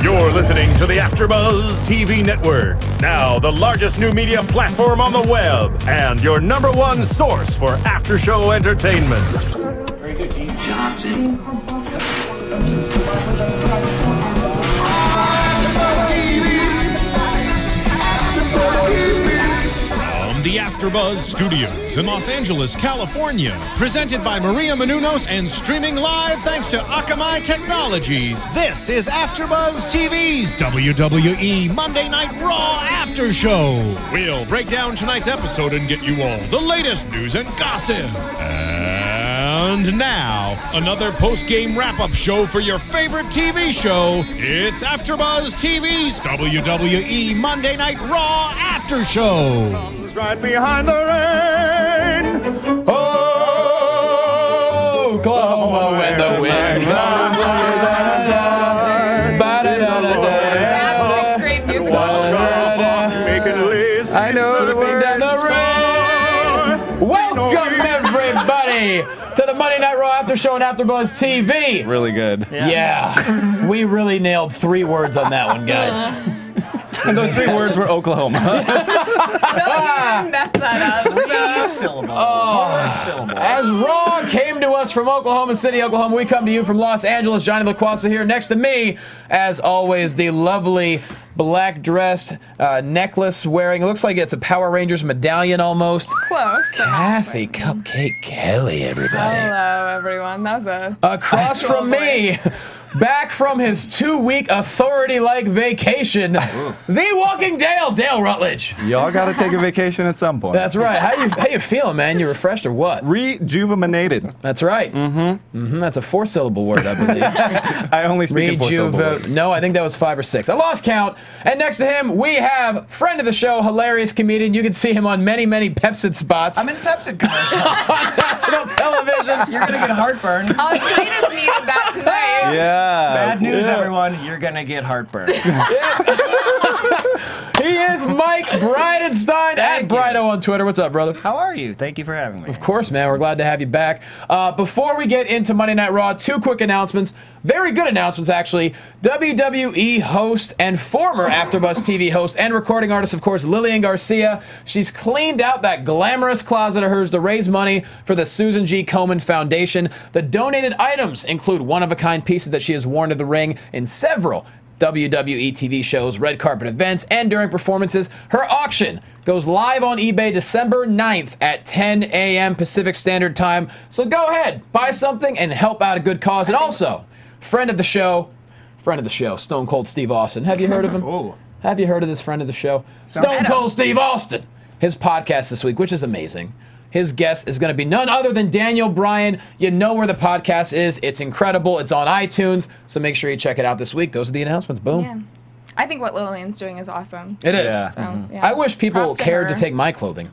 You're listening to the AfterBuzz TV network, now the largest new media platform on the web, and your #1 source for after-show entertainment. Very good, Gene Johnson. From the AfterBuzz Studios in Los Angeles, California, presented by Maria Menounos and streaming live thanks to Akamai Technologies. This is AfterBuzz TV's WWE Monday Night Raw After Show. We'll break down tonight's episode and get you all the latest news and gossip. And now, another post-game wrap-up show for your favorite TV show. It's AfterBuzz TV's WWE Monday Night Raw After Show. Right behind the rain. Oh, Oklahoma, when the wind blows. That's 6th grade musical. I know the words. Welcome, everybody, to the Monday Night Raw After Show on AfterBuzz TV. Really good. Yeah, we really nailed 3 words on that one, guys. And those 3 words were Oklahoma. No, you didn't mess that up. 3 syllables. 4 syllables. As Raw came to us from Oklahoma City, Oklahoma, we come to you from Los Angeles. Jonny Loquasto here. Next to me, as always, the lovely black-dressed, necklace-wearing, it looks like it's a Power Rangers medallion almost. Close. Cathy Cupcake Kelley, everybody. Hello, everyone. That was a... Across from me, back from his 2-week authority-like vacation, the walking Dale Rutledge. Y'all got to take a vacation at some point. That's right. How you feeling, man? You refreshed or what? Rejuvenated. That's right. That's a 4-syllable word, I believe. I only speak in 4-syllable words. No, I think that was 5 or 6. I lost count. And next to him, we have friend of the show, hilarious comedian. You can see him on many Pepsid spots. I'm in Pepsid commercials. On national television. You're gonna get heartburn. Titus needed that tonight. Yeah. Bad news, everyone. You're gonna get heartburn. He is Mike Bridenstine at Brido on Twitter. What's up, brother? How are you? Thank you for having me. Of course, man. We're glad to have you back. Before we get into Monday Night Raw, 2 quick announcements. Very good announcements, actually. WWE host and former AfterBuzz TV host and recording artist, of course, Lillian Garcia. She's cleaned out that glamorous closet of hers to raise money for the Susan G. Komen Foundation. The donated items include one-of-a-kind pieces that she has worn to the ring in several WWE TV shows, red carpet events, and during performances. Her auction goes live on eBay December 9th at 10 a.m. Pacific Standard Time. So go ahead, buy something and help out a good cause. And also, friend of the show, Stone Cold Steve Austin. Have you heard of him? Have you heard of this friend of the show? Stone Cold Steve Austin. His podcast this week, which is amazing. His guest is going to be none other than Daniel Bryan. You know where the podcast is. It's incredible. It's on iTunes. So make sure you check it out this week. Those are the announcements. Boom. Yeah. I think what Lillian's doing is awesome. It is. Yeah. So, yeah. I wish people Props to cared her. to take my clothing.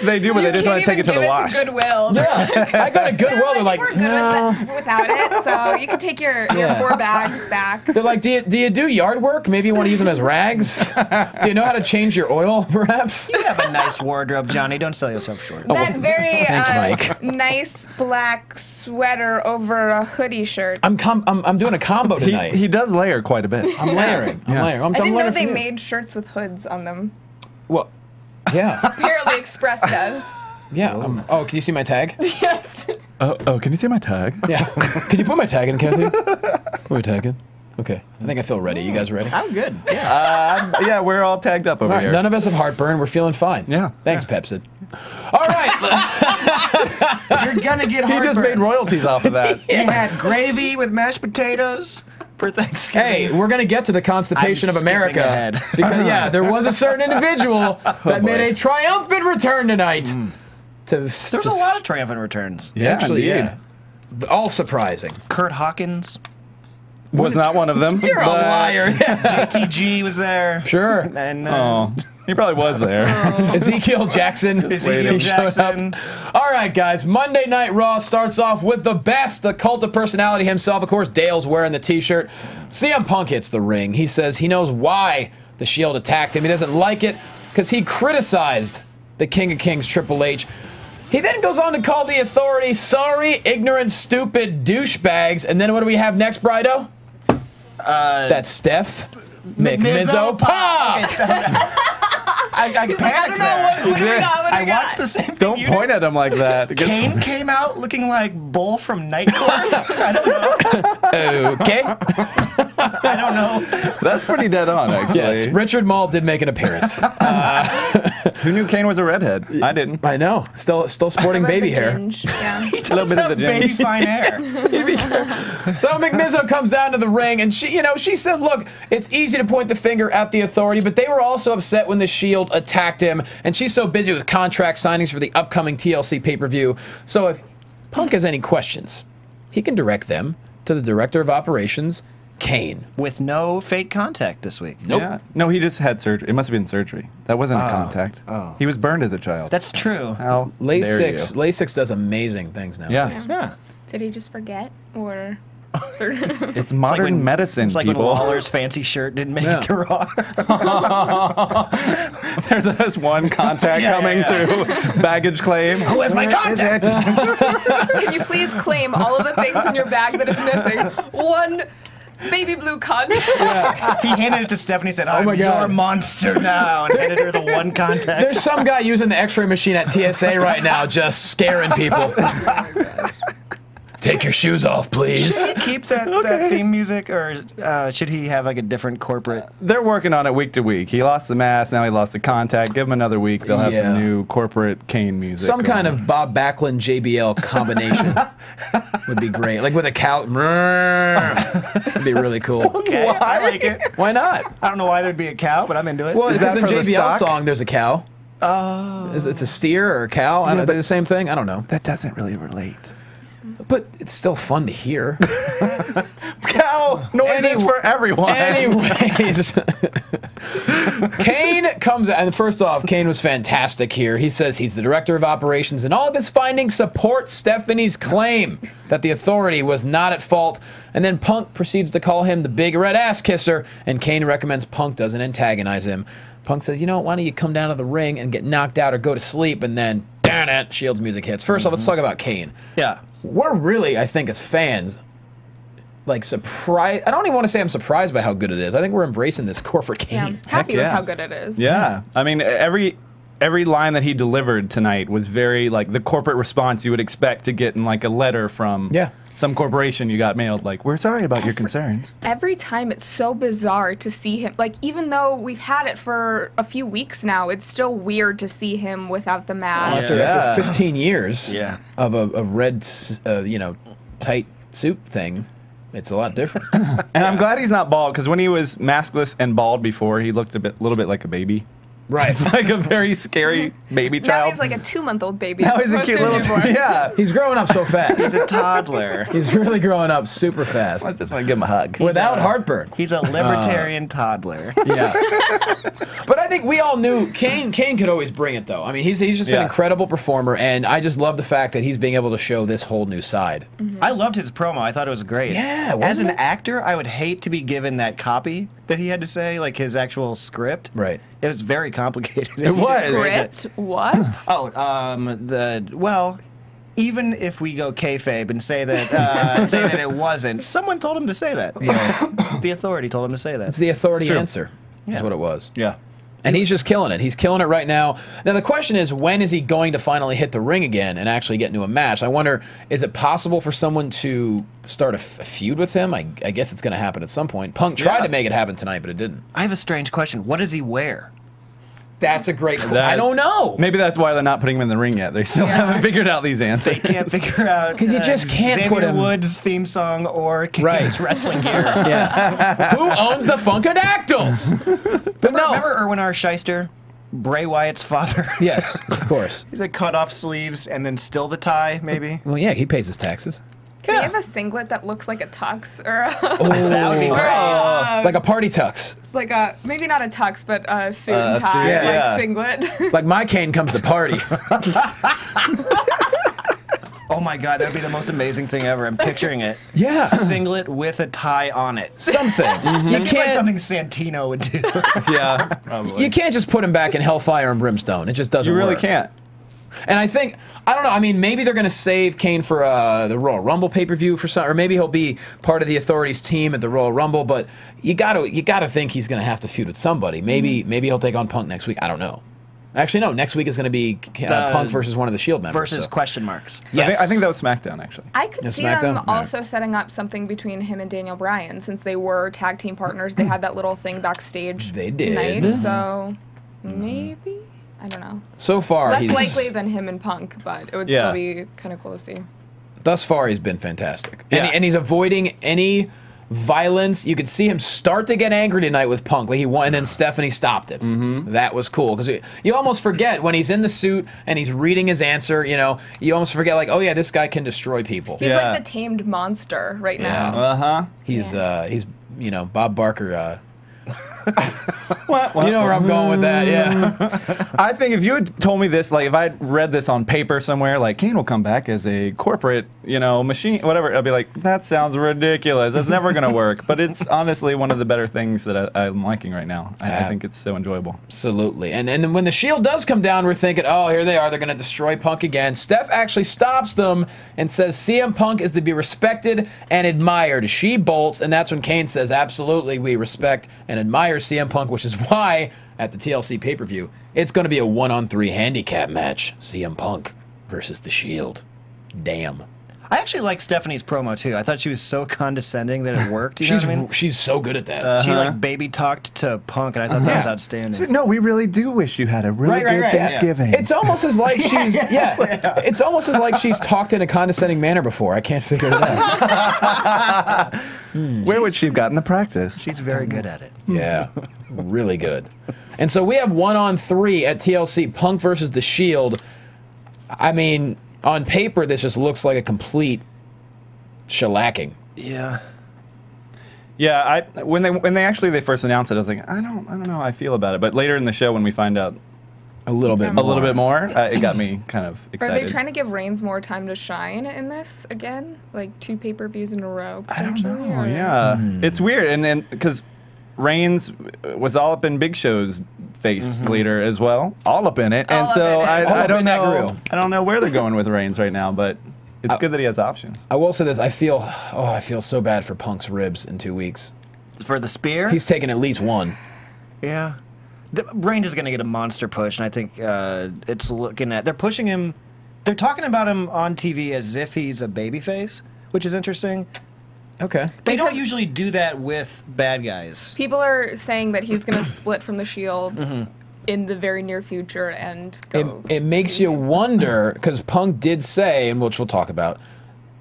They do, but they just want to take it to the wash. You can't even give it to Goodwill. Yeah. I go to Goodwill. I They're think like, we're good without it, so you can take your 4 bags back. They're like, do you do yard work? Maybe you want to use them as rags? Do you know how to change your oil, perhaps? You have a nice wardrobe, Johnny. Don't sell yourself short. That very thanks, Mike. nice black sweater over a hoodie shirt. I'm doing a combo tonight. He does layer quite a bit. I'm layering. I'm layering. I didn't know layering they for you. made shirts with hoods on them. Well, yeah. Apparently Express does. Yeah. Oh, can you see my tag? Yes. Oh, can you see my tag? Yeah. Can you put my tag in, Cathy? Put my tag in. Okay. I think I feel ready. You guys ready? I'm good. Yeah. Yeah, we're all tagged up over All right, here. none of us have heartburn. We're feeling fine. Yeah. Thanks, Pepsid. All right. You're gonna get He heartburn. just made royalties off of that. You had gravy with mashed potatoes for Thanksgiving. Hey, we're going to get to the constipation I'm of America. skipping ahead. Because, yeah, there was a certain individual that made a triumphant return tonight. There's a lot of triumphant returns. Yeah, Actually, indeed. yeah. All surprising. Kurt Hawkins. Was not one of them. You're a liar. JTG was there. Sure. And Oh, he probably was there. Ezekiel Jackson. Ezekiel He showed up. Jackson. All right, guys. Monday Night Raw starts off with the best, the cult of personality himself. Of course, Dale's wearing the T-shirt. CM Punk hits the ring. He says he knows why the Shield attacked him. He doesn't like it because he criticized the King of Kings, Triple H. He then goes on to call the Authority sorry, ignorant, stupid douchebags. And then what do we have next, Brido? That's Steph McMizzo Pop. Okay, stop. I panicked I don't know what we got. I watched the same thing. Don't you point did. at him like that. It gets- Kane came out looking like Bull from Night Court. I don't know. Okay. I don't know. That's pretty dead on, actually. Yes, Richard Mall did make an appearance. Who knew Kane was a redhead? I didn't. I know. Still sporting baby hair. Yeah. He A little does bit of have the ginge. baby fine hair. So McMizzo comes down to the ring, and she said, "Look, it's easy to point the finger at the Authority, but they were also upset when the Shield attacked him, and she's so busy with contract signings for the upcoming TLC pay-per-view. So if Punk has any questions, he can direct them to the Director of Operations, Kane." With no fake contact this week. Nope. Yeah. No, he just had surgery. It must have been surgery. That wasn't a contact. Oh. He was burned as a child. That's true. How dare you. LASIK does amazing things now. Yeah. Yeah. Did he just forget, or? It's modern when- medicine, It's like people. when Lawler's fancy shirt didn't make Yeah. it to Raw. There's this one contact coming through baggage claim. Who has my contact? Can you please claim all of the things in your bag that is missing? One baby blue contact. He handed it to Stephanie, said, I'm my your God. monster now, and handed her the one contact. There's some guy using the X-ray machine at TSA right now, just scaring people. Take your shoes off, please. Should he keep that theme music, or should he have like a different corporate? They're working on it week to week. He lost the mask, now he lost the contact. Give him another week. They'll have Yeah. some new corporate Kane music. Some kind of Bob Backlund JBL combination would be great. Like with a cow. That'd be really cool. Okay, I like it. Why not? I don't know why there'd be a cow, but I'm into it. Well, Is because that in for the JBL stock? song, there's a cow. Oh. It's a steer or a cow. I don't know. Are they the same thing? I don't know. That doesn't really relate. But it's still fun to hear. Cow noises for everyone. Anyways, Kane comes out, and first off, Kane was fantastic here. He says he's the Director of Operations, and all of his findings support Stephanie's claim that the Authority was not at fault. And then Punk proceeds to call him the big red ass kisser, and Kane recommends Punk doesn't antagonize him. Punk says, you know, why don't you come down to the ring and get knocked out or go to sleep, and then, darn it, Shield's music hits. First off, let's talk about Kane. Yeah. We're really, I think, as fans, like surprised. I don't even want to say I'm surprised by how good it is. I think we're embracing this corporate Yeah, Kane. happy with yeah. how good it is. Yeah. I mean, every line that he delivered tonight was very, like, the corporate response you would expect to get in, like, a letter from some corporation you got mailed. Like, we're sorry about your concerns. Every time it's so bizarre to see him. Like, even though we've had it for a few weeks now, it's still weird to see him without the mask. After 15 years Yeah. of a red, tight suit thing, it's a lot different. And I'm glad he's not bald, because when he was maskless and bald before, he looked a little bit like a baby. Right. It's like a very scary baby Now child. he's like a 2-month-old baby. Now as he's a opposed cute to little newborn. yeah. He's growing up so He's fast. a toddler. He's really growing up super fast. I just want to give him a hug. Without heartburn. He's a libertarian toddler. Yeah. But I think we all knew Kane could always bring it, though. I mean, he's just an Yeah. incredible performer, and I just love the fact that he's being able to show this whole new side. I loved his promo. I thought it was great. Yeah, As wasn't an it? actor, I would hate to be given that copy that he had to say, like his actual script. Right. It was very complicated. It was. Script? What? Even if we go kayfabe and say that it wasn't, someone told him to say that. The Authority told him to say that. It's the Authority It's true. answer, is what it was. Yeah. And he's just killing it. He's killing it right now. Now, the question is, when is he going to finally hit the ring again and actually get into a match? I wonder, is it possible for someone to start a feud with him? I guess it's going to happen at some point. Punk tried to make it happen tonight, but it didn't. I have a strange question. What does he wear? That's a great I don't know. Maybe that's why they're not putting him in the ring yet. They still haven't figured out these answers. They can't figure out 'Cause you just can't Xavier put him- Woods' theme song or Kane's Right. wrestling gear. Yeah. Who owns the Funkadactyls? But no. Remember Erwin R. Shyster, Bray Wyatt's father? Yes, of course. The cut off sleeves and then still the tie, maybe. Well, yeah, he pays his taxes. Can we have a singlet that looks like a tux or That would be or, great. Like a party tux. like a maybe not a tux but a suit and suit, tie yeah. like singlet. Like my Kane comes to party. Oh my god, that would be the most amazing thing ever. I'm picturing it. Yeah. Singlet with a tie on it. Something. You It seems like can't. something Santino would do. Yeah, probably. You can't just put him back in Hellfire and Brimstone. It just doesn't You really work. can't. And I think, I don't know, I mean, maybe they're going to save Kane for the Royal Rumble pay-per-view for some, or maybe he'll be part of the Authority's team at the Royal Rumble, but you gotta think he's going to have to feud with somebody. Maybe he'll take on Punk next week. I don't know. Actually, no. Next week is going to be Punk versus one of the Shield members. Versus question marks. Yes. I think that was SmackDown, actually. I could see them also setting up something between him and Daniel Bryan, since they were tag team partners. They had that little thing backstage tonight, so maybe? I don't know. So far, Less likely than him and Punk, but it would still be kind of closey. Thus far, he's been fantastic. And he's avoiding any violence. You could see him start to get angry tonight with Punk. Like he won, and then Stephanie stopped him. That was cool because you almost forget when he's in the suit and he's reading his answer. You know, you almost forget like, oh yeah, this guy can destroy people. He's like the tamed monster right now. He's you know, Bob Barker. You know where I'm going with that, yeah. I think if you had told me this, like if I'd read this on paper somewhere, like Kane will come back as a corporate, you know, machine, whatever, I'd be like, that sounds ridiculous. That's never going to work. But it's honestly one of the better things that I'm liking right now. I think it's so enjoyable. Absolutely. And then when the Shield does come down, we're thinking, oh, here they are. They're going to destroy Punk again. Steph actually stops them and says CM Punk is to be respected and admired. She bolts, and that's when Kane says, absolutely, we respect and admire CM Punk, which is why at the TLC pay-per-view, it's going to be a 1-on-3 handicap match. CM Punk versus The Shield. Damn. I actually like Stephanie's promo too. I thought she was so condescending that it worked. You know what I mean? She's so good at that. She like baby talked to Punk, and I thought that was outstanding. No, we really do wish you had a really good Thanksgiving. It's almost as like she's it's almost as like she's talked in a condescending manner before. I can't figure it out. Where would she have gotten the practice? She's very good at it. Yeah, really good. And so we have 1-on-3 at TLC, Punk versus The Shield. I mean, on paper, this just looks like a complete shellacking. Yeah. Yeah, when they first announced it, I was like, I don't know how I feel about it. But later in the show, when we find out a little bit more, it got me kind of excited. Are they trying to give Reigns more time to shine in this again? Like 2 pay-per-views in a row, potentially? I don't know, yeah. It's weird, and then because Reigns was all up in Big Show's face later as well, all up in it, and so I don't know. I don't know where they're going with Reigns right now, but it's good that he has options. I will say this: I feel so bad for Punk's ribs in 2 weeks. For the spear, he's taking at least one. Yeah, Reigns is going to get a monster push, and I think it's looking at they're pushing him. They're talking about him on TV as if he's a babyface, which is interesting. Okay. They don't usually do that with bad guys. People are saying that he's going to split from the Shield in the very near future and go. It makes you wonder, because Punk did say, and which we'll talk about,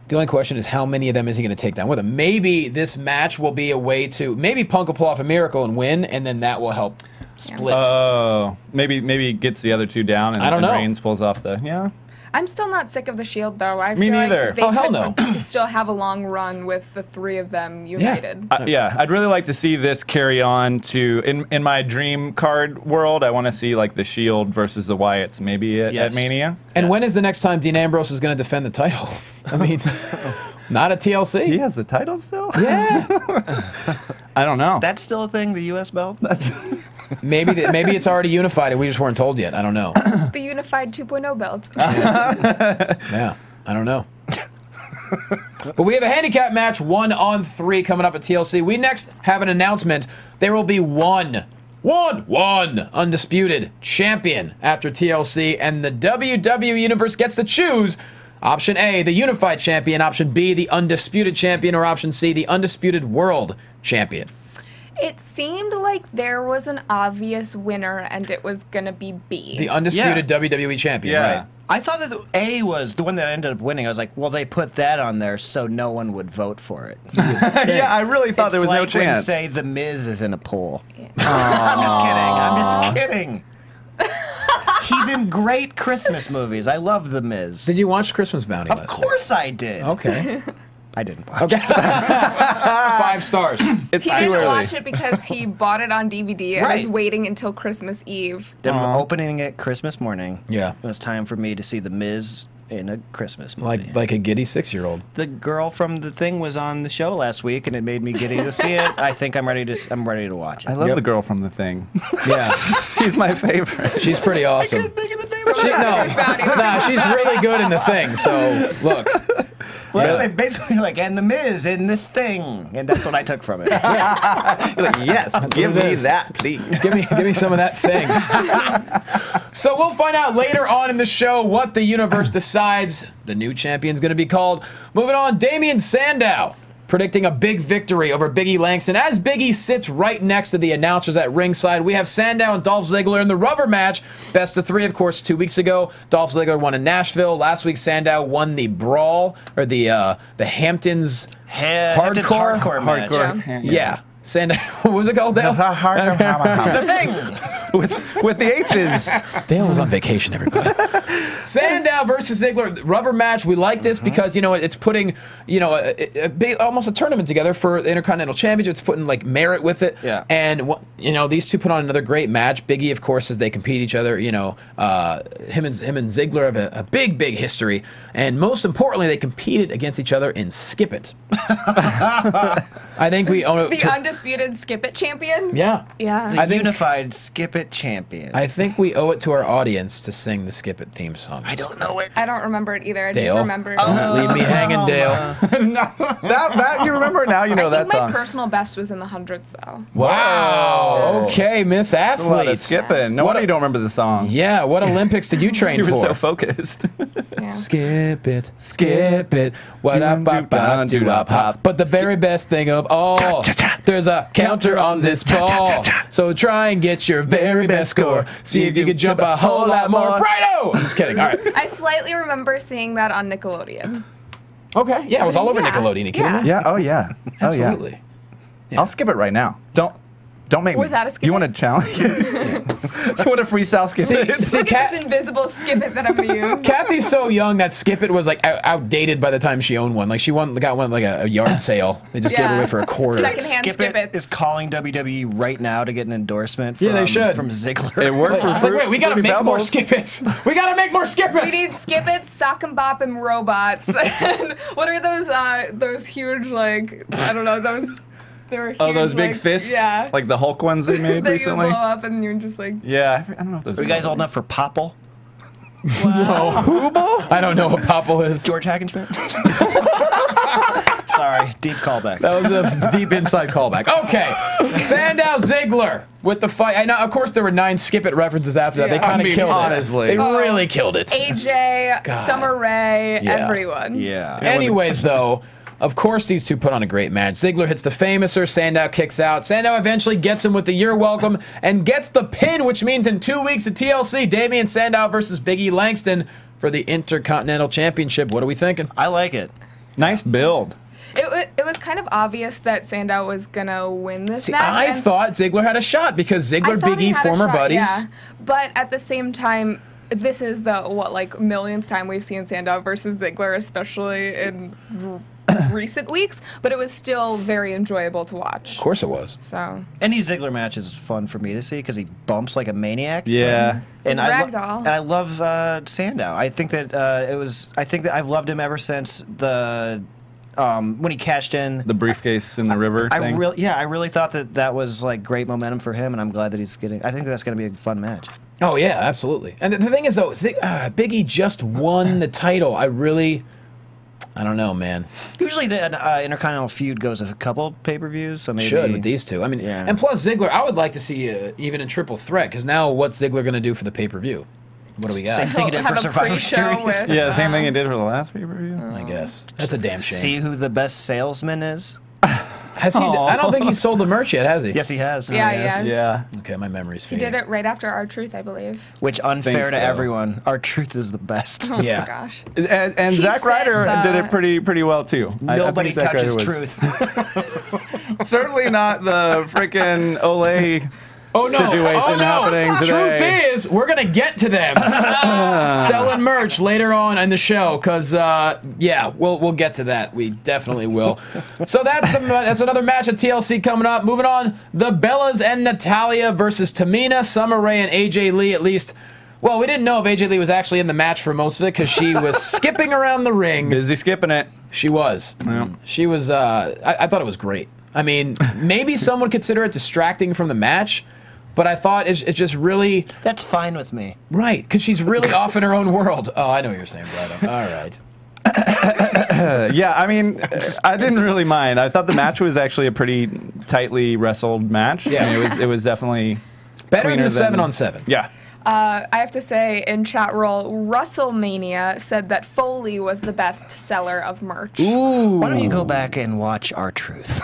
the only question is how many of them is he going to take down with him? Maybe this match will be a way to, maybe Punk will pull off a miracle and win, and then that will help split. Oh, maybe he gets the other 2 down and Reigns pulls off the, I'm still not sick of the Shield, though. I Me feel neither. Like they could still have a long run with the 3 of them united. Yeah, I'd really like to see this carry on to, in my dream card world, I want to see like the Shield versus the Wyatts maybe at Mania. And when is the next time Dean Ambrose is going to defend the title? I mean, not at TLC. He has the title still? Yeah. I don't know. That's still a thing, the U.S. belt? Maybe it's already unified and we just weren't told yet. I don't know. The unified 2.0 belt. Yeah, I don't know. But we have a handicap match, 1-on-3 coming up at TLC. We next have an announcement. There will be one undisputed champion after TLC, and the WWE Universe gets to choose option A, the unified champion, option B, the undisputed champion, or option C, the undisputed world champion. It seemed like there was an obvious winner, and it was going to be B. The undisputed WWE champion, right? I thought that A was the one that ended up winning. I was like, well, they put that on there so no one would vote for it. Yeah, I really thought there was no chance. It's like when you say The Miz is in a poll. I'm just kidding. He's in great Christmas movies. I love The Miz. Did you watch Christmas Bounty? Of course I did. Okay. I didn't watch it. 5 stars. He didn't watch it because he bought it on DVD and was waiting until Christmas Eve. Then opening it Christmas morning. Yeah. It was time for me to see The Miz in a Christmas movie. Like a giddy 6-year-old. The girl from The Thing was on the show last week, and it made me giddy to see it. I think I'm ready to watch it. I love the girl from The Thing. Yeah. She's my favorite. She's pretty awesome. I couldn't think of the name of Nah, she's really good in the thing. So look. Well, that's what they basically like, and the Miz in this thing, and that's what I took from it. You're like, yes, give me that, please. Give me some of that thing. So we'll find out later on in the show what the universe decides the new champion's going to be called. Moving on, Damien Sandow predicting a big victory over Biggie Langston. As Biggie sits right next to the announcers at ringside, we have Sandow and Dolph Ziggler in the rubber match. Best of 3, of course, 2 weeks ago. Dolph Ziggler won in Nashville. Last week, Sandow won the Brawl, or the Hamptons hardcore match. Yeah. Sandow, what was it called, Dale? The thing! with the H's. Dale was on vacation, everybody. Sandow versus Ziggler, rubber match. We like this because, you know, it's putting, you know, almost a tournament together for the Intercontinental Championship. It's putting, like, merit with it. Yeah. And, you know, these two put on another great match. Biggie, of course, as they compete each other, you know, him and Ziggler have a big history. And most importantly, they competed against each other in Skip It. I think we own it. The undisputed Skip It champion? Yeah. Yeah. The unified Skip It champion. I think we owe it to our audience to sing the Skip It theme song. I don't know it. I don't remember it either. I Dale? just remember. Leave me hanging, Dale. that you remember now? You know I that think song. my personal best was in the hundreds, though. Wow. Okay, Miss That's a lot of Athlete. skipping. No wonder you don't remember the song. Yeah, what Olympics did you train You for? were so focused. Yeah. Skip it, skip it. What up, up, up, do up, hop. But the very best thing of all, there's a counter on this ball. So try and get your very best score. See if you can jump a whole lot more. Righto! I'm just kidding. All right. I slightly remember seeing that on Nickelodeon. Okay. Yeah, it was all over Yeah. Nickelodeon. You kidding me? Yeah. Oh yeah. Absolutely. Oh, yeah. I'll skip it right now. Don't make Without me. a skip You it? want to challenge? You want to freestyle skip it? See, Look at this invisible Skip It that I'm gonna use. Kathy's so young that Skip It was like outdated by the time she owned one. Like she got one like a yard sale. They just gave it away for a quarter. Secondhand Skip It is calling WWE right now to get an endorsement from, Yeah, they should. from Ziggler. It worked for Like, wait, we gotta Fruity make more Pebbles. Skip Its. We gotta make more Skip Its. We need Skip It, Sock and Bop, and Robots. And what are those huge, like, I don't know, those... They were huge, Oh, those big like, fists? Yeah. Like the Hulk ones they made That recently? you blow up and you're just like... Yeah, I don't know if those Are you guys old enough for Popple? Wow. I don't know what Popple is. George Hackenschmidt? Sorry, deep callback. That was a deep inside callback. Okay, Sandow Ziggler with the fight. I know, of course, there were 9 Skip It references after that. They Yeah. kind of killed honestly. it. They really killed it. AJ, God. Summer Rae, Yeah. everyone. Yeah. Anyways, though, of course, these two put on a great match. Ziggler hits the famouser. Sandow kicks out. Sandow eventually gets him with the "You're welcome" and gets the pin, which means in 2 weeks at TLC, Damien Sandow versus Big E Langston for the Intercontinental Championship. What are we thinking? I like it. Nice build. It was kind of obvious that Sandow was gonna win this See, match. I and thought Ziggler had a shot because I Ziggler, thought Big he E, had a former shot, buddies. Yeah. But at the same time, this is the millionth time we've seen Sandow versus Ziggler, especially in recent weeks. But it was still very enjoyable to watch. Of course it was. So Any Ziggler match is fun for me to see because he bumps like a maniac. Yeah. He's And ragdoll. and I love Sandow. I think that I think that I've loved him ever since the when he cashed in. The briefcase in the river I thing. really thought that was like great momentum for him, and I'm glad that he's getting. I think that's going to be a fun match. Oh yeah, absolutely. And the thing is though, Big E just won the title. I don't know, man. Usually the Intercontinental feud goes a couple pay-per-views, so maybe Should with these two. I mean, Yeah. and plus Ziggler, I would like to see even a triple threat because now what's Ziggler going to do for the pay-per-view? What do we got? Same thing he did Have for a Survivor pre-show Series. with, Yeah, same thing he did for the last pay-per-view. I guess that's a damn shame. See who the best salesman is? Has he? I don't think he's sold the merch yet, has he? Yes, he has. Yeah, yes. yes. Yeah. Okay, my memory's He fading. did it right after R-Truth, I believe. Which unfair to so. everyone. Our truth is the best. Oh Yeah. my gosh. And He Zack said Ryder the- did it pretty well too. I Nobody think Zack touches Ryder was- truth. Certainly not the freaking Olay situation oh, no. happening today. Truth is, we're gonna get to them selling merch later on in the show, because yeah, we'll get to that. We definitely will. So that's another match at TLC coming up. Moving on, the Bellas and Natalya versus Tamina, Summer Rae, and AJ Lee. At least, well, we didn't know if AJ Lee was actually in the match for most of it because she was skipping around the ring. Busy skipping it. She was. Yeah. She was. I thought it was great. I mean, maybe some would consider it distracting from the match. but I thought it's just really That's fine with me. right because she's really off in her own world. Oh, I know what you're saying, Brad. All right. Yeah, I mean, I didn't really mind. I thought the match was actually a pretty tightly wrestled match. Yeah. I mean, it was definitely Better than cleaner the 7-on-7. Yeah. I have to say, in chat roll, WrestleMania said that Foley was the best seller of merch. Ooh. Why don't you go back and watch Our Truth?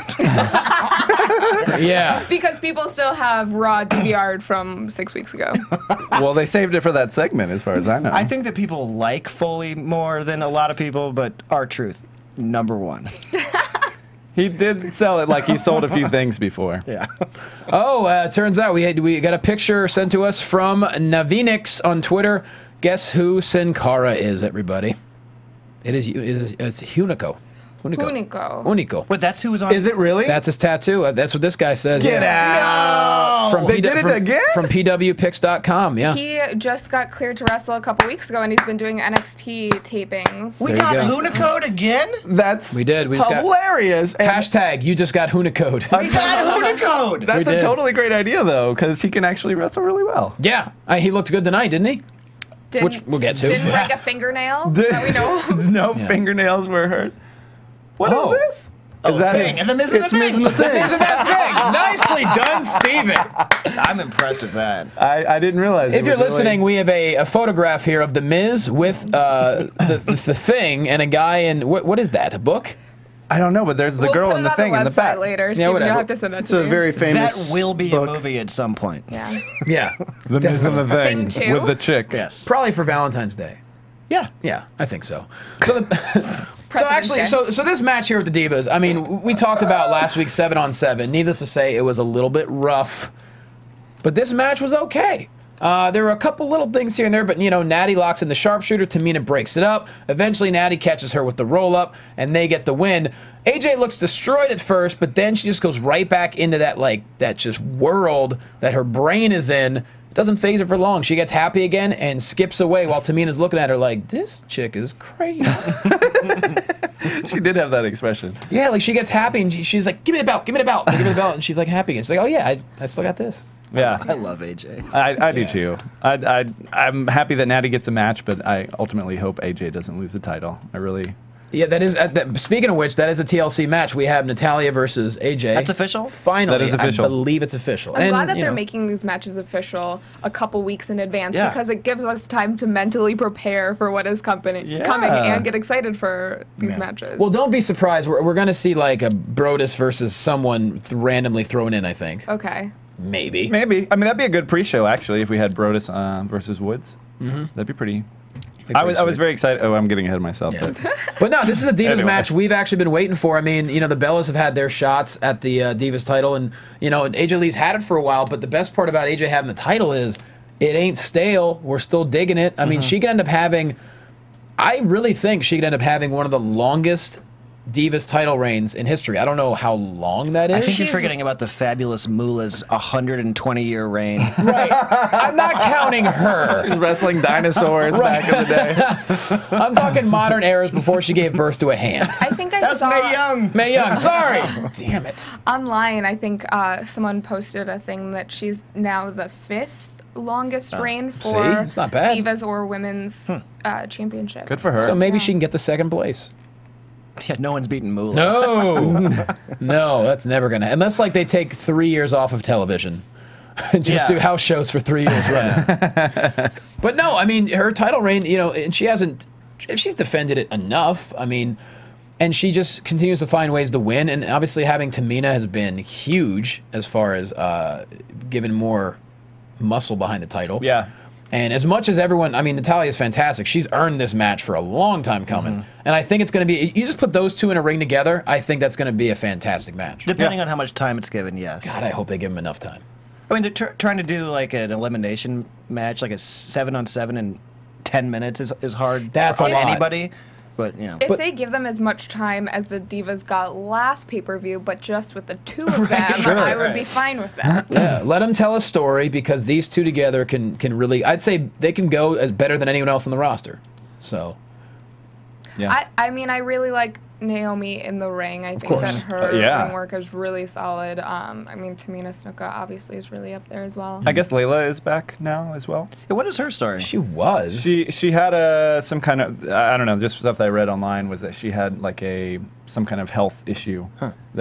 Yeah. Because people still have Raw DVR'd from 6 weeks ago. Well, they saved it for that segment, as far as I know. I think that people like Foley more than a lot of people, but Our Truth, #1. He did sell it like he sold a few things before. Yeah. Oh, turns out we got a picture sent to us from Navinix on Twitter. Guess who Sin Cara is, everybody? It's Hunico. Hunico. But that's who was on. Is it really? That's his tattoo. That's what this guy says. Get out! From They did it again? From PWPix.com, yeah. He just got cleared to wrestle a couple weeks ago, and he's been doing NXT tapings. We There you got go. Hunicode again? That's We did. We just got hilarious. And hashtag you just got Hunicode. We got Hunicode! that's We a did. totally great idea, though, because he can actually wrestle really well. Yeah, he looked good tonight, didn't he? Which we'll get to. Didn't break a fingernail that we know of. No fingernails were hurt. What is Oh. this? Is that Thing. And the Miz and it's the Miz Thing. and the Thing. Isn't that thing? Nicely done, Steven. I'm impressed with that. I didn't realize. If you're listening, we have a photograph here of the Miz with the thing and a guy in what is that? A book? I don't know, but there's the We'll girl put in it the on thing in the website back. later. Yeah, Steven, whatever. you'll have to send that It's to a me. very famous. That will be book. a movie at some point. Yeah. Yeah, The Miz and the Thing Thing two? with the chick. Yes. probably for Valentine's Day. Yeah. Yeah, I think so. So, so President's actually, Day. so this match here with the Divas. I mean, we talked about last week's 7-on-7. Needless to say, it was a little bit rough, but this match was okay. There were a couple little things here and there, but Natty locks in the sharpshooter. Tamina breaks it up. Eventually, Natty catches her with the roll up, and they get the win. AJ looks destroyed at first, but then she just goes right back into that just world that her brain is in. Doesn't phase her for long. She gets happy again and skips away while Tamina's looking at her like, this chick is crazy. She did have that expression. Yeah, like she gets happy and she's like, give me the belt, give me the belt, give me the belt. And she's like happy. And she's like, oh yeah, I still got this. Yeah. I love AJ. I do Yeah. too. I'm happy that Natty gets a match, but I ultimately hope AJ doesn't lose the title. I really. Yeah, that is. Speaking of which, that is a TLC match. We have Natalia versus AJ. That's official? Finally, That is official. I believe it's official. I'm glad that you they're know, making these matches official a couple weeks in advance Yeah. because it gives us time to mentally prepare for what is coming and get excited for these matches. Well, don't be surprised. We're going to see like a Brodus versus someone randomly thrown in. I think okay. maybe. Maybe. I mean, that'd be a good pre-show actually if we had Brodus versus Woods. That'd be pretty. I was very excited. Oh, I'm getting ahead of myself. Yeah. But But no, this is a Divas Anyway. match we've actually been waiting for. I mean, the Bellas have had their shots at the Divas title, and AJ Lee's had it for a while. But the best part about AJ having the title is it ain't stale. We're still digging it. I mean, she could end up having. I really think she could end up having one of the longest Divas title reigns in history. I don't know how long that is. I think you're forgetting about the fabulous Moolah's 120-year reign. Right. I'm not counting her. she's wrestling dinosaurs back in the day. I'm talking modern eras before she gave birth to a hand. I think I saw Mae Young. Mae Young, sorry. Damn it. online. I think someone posted a thing that she's now the 5th longest reign for it's not bad. Divas or women's championship. Good for her. So maybe she can get the second place. Yeah, no one's beaten Moolah. No, no, that's never gonna. Unless like they take 3 years off of television, and just Yeah. do house shows for 3 years running. But no, I mean her title reign, and she hasn't. She's defended it enough. I mean, and she just continues to find ways to win. And obviously having Tamina has been huge as far as giving more muscle behind the title. Yeah. And as much as everyone, I mean, Natalia's fantastic. She's earned this match for a long time coming. And I think it's going to be, you just put those two in a ring together, I think that's going to be a fantastic match. Depending on how much time it's given, yes. God, I hope they give him enough time. I mean, they're trying to do like an elimination match, like a 7-on-7 in 10 minutes is hard That's for a lot. anybody. But, If they give them as much time as the Divas got last pay-per-view, but just with the two of them, Sure. I would be fine with that. Yeah, let them tell a story because these two together can really, I'd say they can go as better than anyone else on the roster. So, Yeah. I mean, I really like Naomi in the ring. I think course. that her Yeah. ring work is really solid. I mean, Tamina Snuka obviously is really up there as well. I guess Layla is back now as well. Hey, what is her story? She was. She had some kind of, I don't know, just stuff that I read online was that she had like some kind of health issue.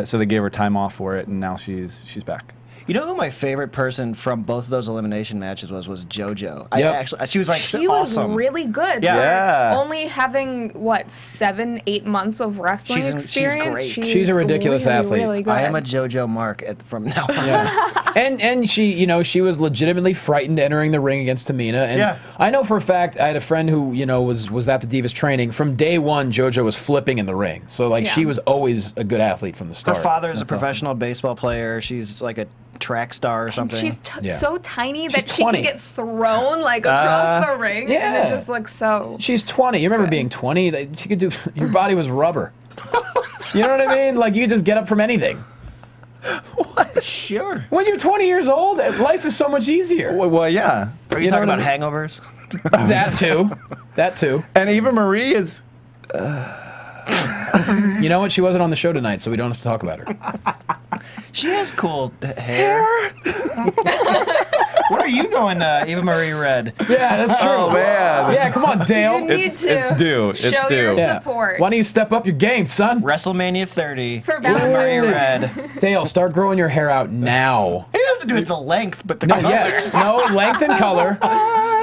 So they gave her time off for it, and now she's back. You know who my favorite person from both of those elimination matches was JoJo. Yep. She was like She awesome. was really good. Yeah. For only having, what, 7-8 months of wrestling She's experience. great. She's a ridiculous really, athlete. Really good. I am a JoJo mark from now on. Yeah. and she, you know, she was legitimately frightened entering the ring against Tamina. And Yeah. I know for a fact, I had a friend who, you know, was at the Divas training. From day one, JoJo was flipping in the ring. So, like, she was always a good athlete from the Her start. father's a professional baseball player. She's like a track star or something. She's so tiny that She's she 20. can get thrown like across the ring, yeah. and it just looks so. She's 20. You remember being 20? She could do. Your body was rubber. You know what I mean? Like, you could just get up from anything. Sure. When you're 20 years old, life is so much easier. Well, yeah. Are you You know talking what about I hangovers? That too. That too. And Eva Marie is. You know what? She wasn't on the show tonight, so we don't have to talk about her. She has cool hair. Where are you going, Eva Marie Red? Yeah, that's true. Oh, man. Yeah, come on, Dale. You need to it's due. It's show due. your Yeah. support. Why don't you step up your game, son? WrestleMania 30. For Eva Marie Valentine's Red. Dale, start growing your hair out now. You don't have to do it the length, but the No, color. yes. No, length and color.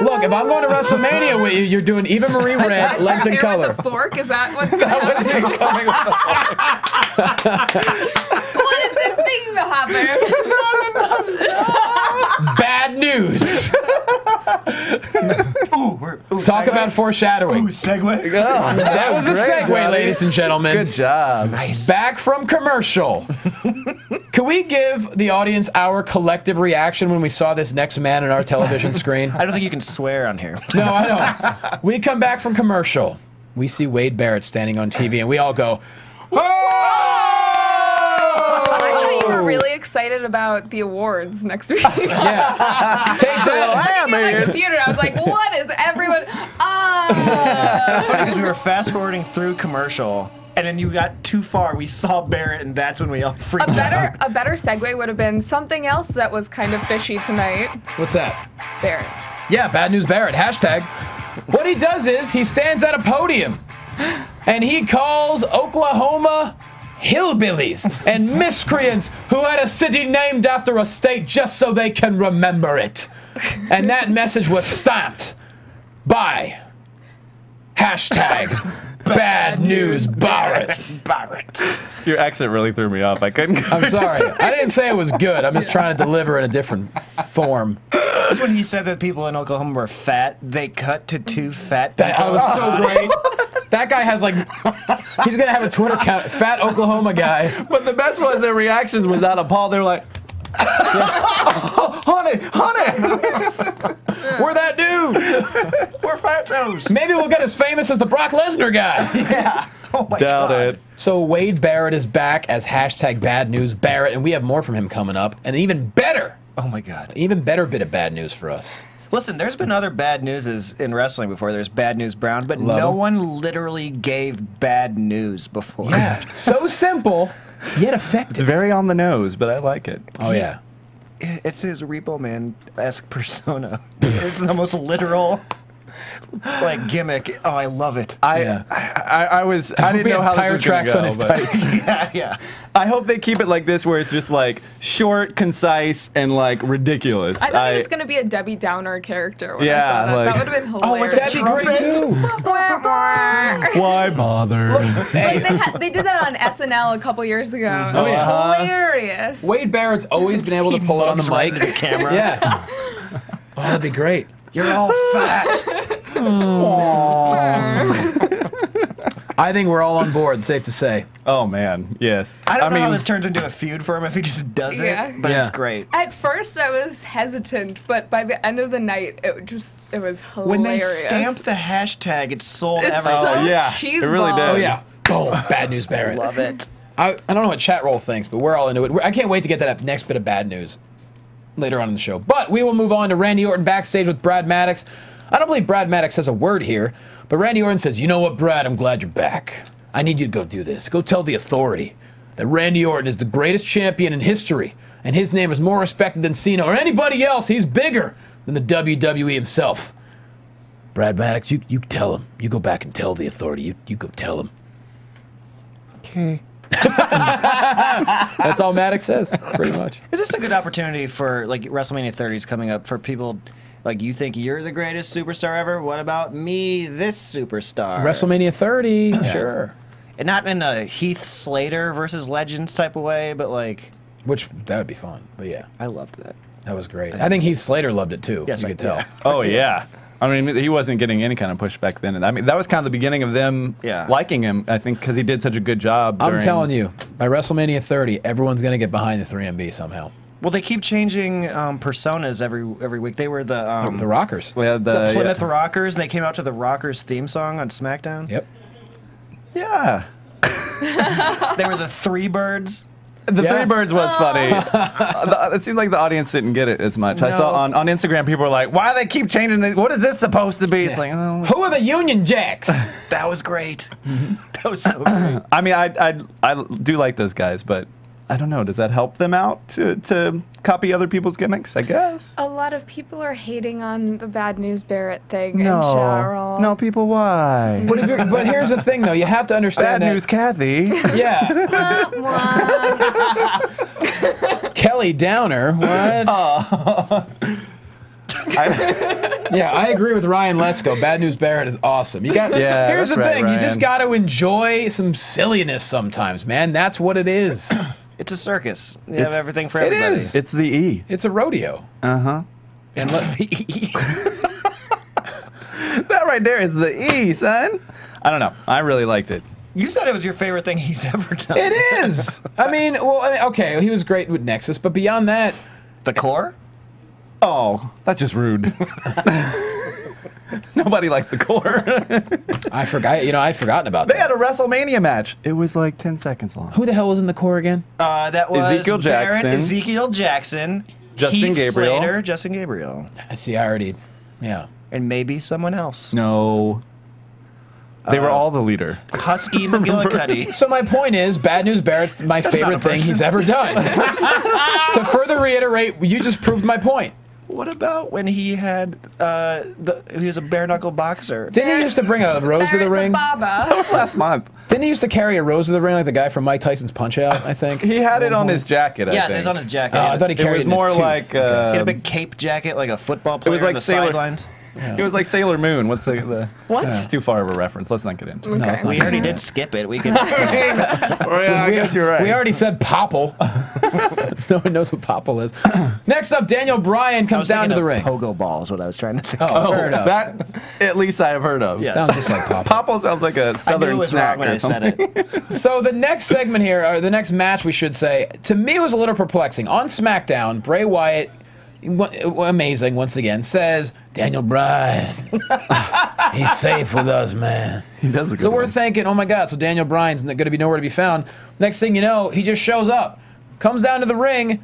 Look, if I'm going to WrestleMania with you, you're doing Eva Marie Red, Wash length your and hair color. with a fork? Is that what's going to happen? What is this thing to happen? Bad news. Talk about foreshadowing. Segue. That was a great, segue, Johnny. ladies and gentlemen. Good job. Nice. Back from commercial. Can we give the audience our collective reaction when we saw this next man on our television screen? I don't think you can swear on here. No, I know. We come back from commercial. We see Wade Barrett standing on TV, and we all go, I thought you were really excited about the awards next week. yeah. Take that. On my computer, I was like, what is everyone? Ah. It's funny because we were fast forwarding through commercial, and then you got too far. We saw Barrett, and that's when we all freaked out. A better segue would have been something else that was kind of fishy tonight. What's that? Barrett. Yeah, Bad News Barrett. Hashtag. What he does is he stands at a podium and he calls Oklahoma hillbillies and miscreants who had a city named after a state just so they can remember it. And that message was stamped by hashtag Bad News Barrett. Your accent really threw me off. I couldn't. I'm sorry. I didn't say it was good. I'm just trying to deliver in a different form. That's when he said that people in Oklahoma were fat. They cut to two fat people. That was so great. That guy has like, he's gonna have a Twitter account, Fat Oklahoma Guy. But the best was their reactions was out of Paul. They were like, honey. We're that dude. We're fat toes. Maybe we'll get as famous as the Brock Lesnar guy. Yeah. Oh my Doubt God. it. So Wade Barrett is back as hashtag Bad News Barrett, and we have more from him coming up, and an even better bit of bad news for us. Listen, there's been other bad newses in wrestling before. There's Bad News Brown, but Love no him. one literally gave bad news before. Yeah, so simple yet It's effective. very on the nose, but I like it. Oh yeah. It's his Repo Man-esque persona. It's the most literal, like, gimmick. Oh, I love it. I I didn't know how tire this was gonna tracks go, on his but tights. Yeah. I hope they keep it like this, where it's just like short, concise, and like ridiculous. I thought he was going to be a Debbie Downer character when Yeah, I saw that. like- That would have been Oh, with hilarious. that trumpet? Why bother? Like they did that on SNL a couple years ago. It was yeah. hilarious. Wade Barrett's always been able to pull it on the Right mic. into the camera. Yeah. Oh, that'd be great. You're all fat. I think we're all on board, safe to say. Oh man, yes. I don't know mean, how this turns into a feud for him if he just does it, Yeah. but Yeah. it's great. At first, I was hesitant, but by the end of the night, it was hilarious. When they stamped the hashtag, it sold It's everything. so yeah, cheeseball. it really did. Oh yeah. Boom. Bad News Barrett. Love it. I don't know what chat roll thinks, but we're all into it. I can't wait to get to that next bit of bad news later on in the show. But we will move on to Randy Orton backstage with Brad Maddox. I don't believe Brad Maddox has a word here, but Randy Orton says, "You know what, Brad? I'm glad you're back. I need you to go do this. Go tell the Authority that Randy Orton is the greatest champion in history, and his name is more respected than Cena or anybody else. He's bigger than the WWE himself. Brad Maddox, you tell him. You go back and tell the Authority. You go tell him. Okay. That's all Maddox says, pretty much. Is this a good opportunity for, like, WrestleMania 30 is coming up, for people, like, you think you're the greatest superstar ever? What about me, this superstar? WrestleMania 30, sure. And not in a Heath Slater versus Legends type of way, but, like... Which, that would be fun, but yeah. I loved that. That was great. I think Heath Slater loved it, too. Yes, you I could tell. did. Oh, yeah. I mean, he wasn't getting any kind of pushback then. And I mean, that was kind of the beginning of them liking him, I think, because he did such a good job. I'm telling you, by WrestleMania 30, everyone's going to get behind the 3MB somehow. Well, they keep changing personas every week. They were the Rockers. We had the Plymouth Rockers, and they came out to the Rockers theme song on SmackDown. Yep. Yeah. They were the Three Birds. The Three Birds was funny. It seemed like the audience didn't get it as much. No. I saw on Instagram people were like, "Why do they keep changing it? What is this supposed to be?" It's like, oh. Who are the Union Jacks? That was great. That was so great. I mean, I do like those guys, but I don't know. Does that help them out to copy other people's gimmicks? I guess. A lot of people are hating on the Bad News Barrett thing in general. No, people, why? But here's the thing, though. You have to understand Bad news, Cathy. Yeah. Kelly Downer. What? Yeah, I agree with Ryan Lesko. Bad News Barrett is awesome. You got. Here's the thing. Ryan. You just got to enjoy some silliness sometimes, man. That's what it is. It's a circus. You have everything for everybody. It is. It's the E. It's a rodeo. Uh-huh. And The E. That right there is the E, son. I don't know. I really liked it. You said it was your favorite thing he's ever done. It is. Okay, he was great with Nexus, but beyond that, The Core? Oh, that's just rude. Nobody likes the Core. I forgot. I'd forgotten about They that. had a WrestleMania match. It was like 10 seconds long. Who the hell was in the core again? That was Ezekiel Barrett, Jackson. Ezekiel Jackson, Justin Heath Gabriel. Slater, Justin Gabriel, I see. I already. Yeah. and maybe someone else. No. They were all the leader. Husky McGillicuddy. So my point is, Bad News Barrett's my That's not a favorite thing person. he's ever done. To further reiterate, you just proved my point. What about when he had he was a bare knuckle boxer? Didn't he used to bring a rose to the ring? Baba. Last month. Didn't he used to carry a rose to the ring like the guy from Mike Tyson's Punch Out? I think He had it on his jacket, I Yes, think. it was on his jacket. I thought he It carried was it in his more tooth. like... he had a big cape jacket like a football player like on the Sailor- sidelines. It was like Sailor Moon. What's the... What? It's too far of a reference. Let's not get into it. No, it's not We good. already did skip it. We can. I guess you're right. We already said Popple. No one knows what Popple is. Next up, Daniel Bryan comes down to the ring. Pogo ball is what I was trying to think. Oh, fair enough. That, at least I have heard of. Yes. Sounds just like Popple. Popple sounds like a I knew it southern was snack wrong when or I said something. it. So the next segment here, or the next match, we should say, to me was a little perplexing. On SmackDown, Bray Wyatt, amazing once again, says Daniel Bryan, he's safe with us, man. He does a good So we're one. thinking, oh my God, so Daniel Bryan's going to be nowhere to be found. Next thing you know, he just shows up, comes down to the ring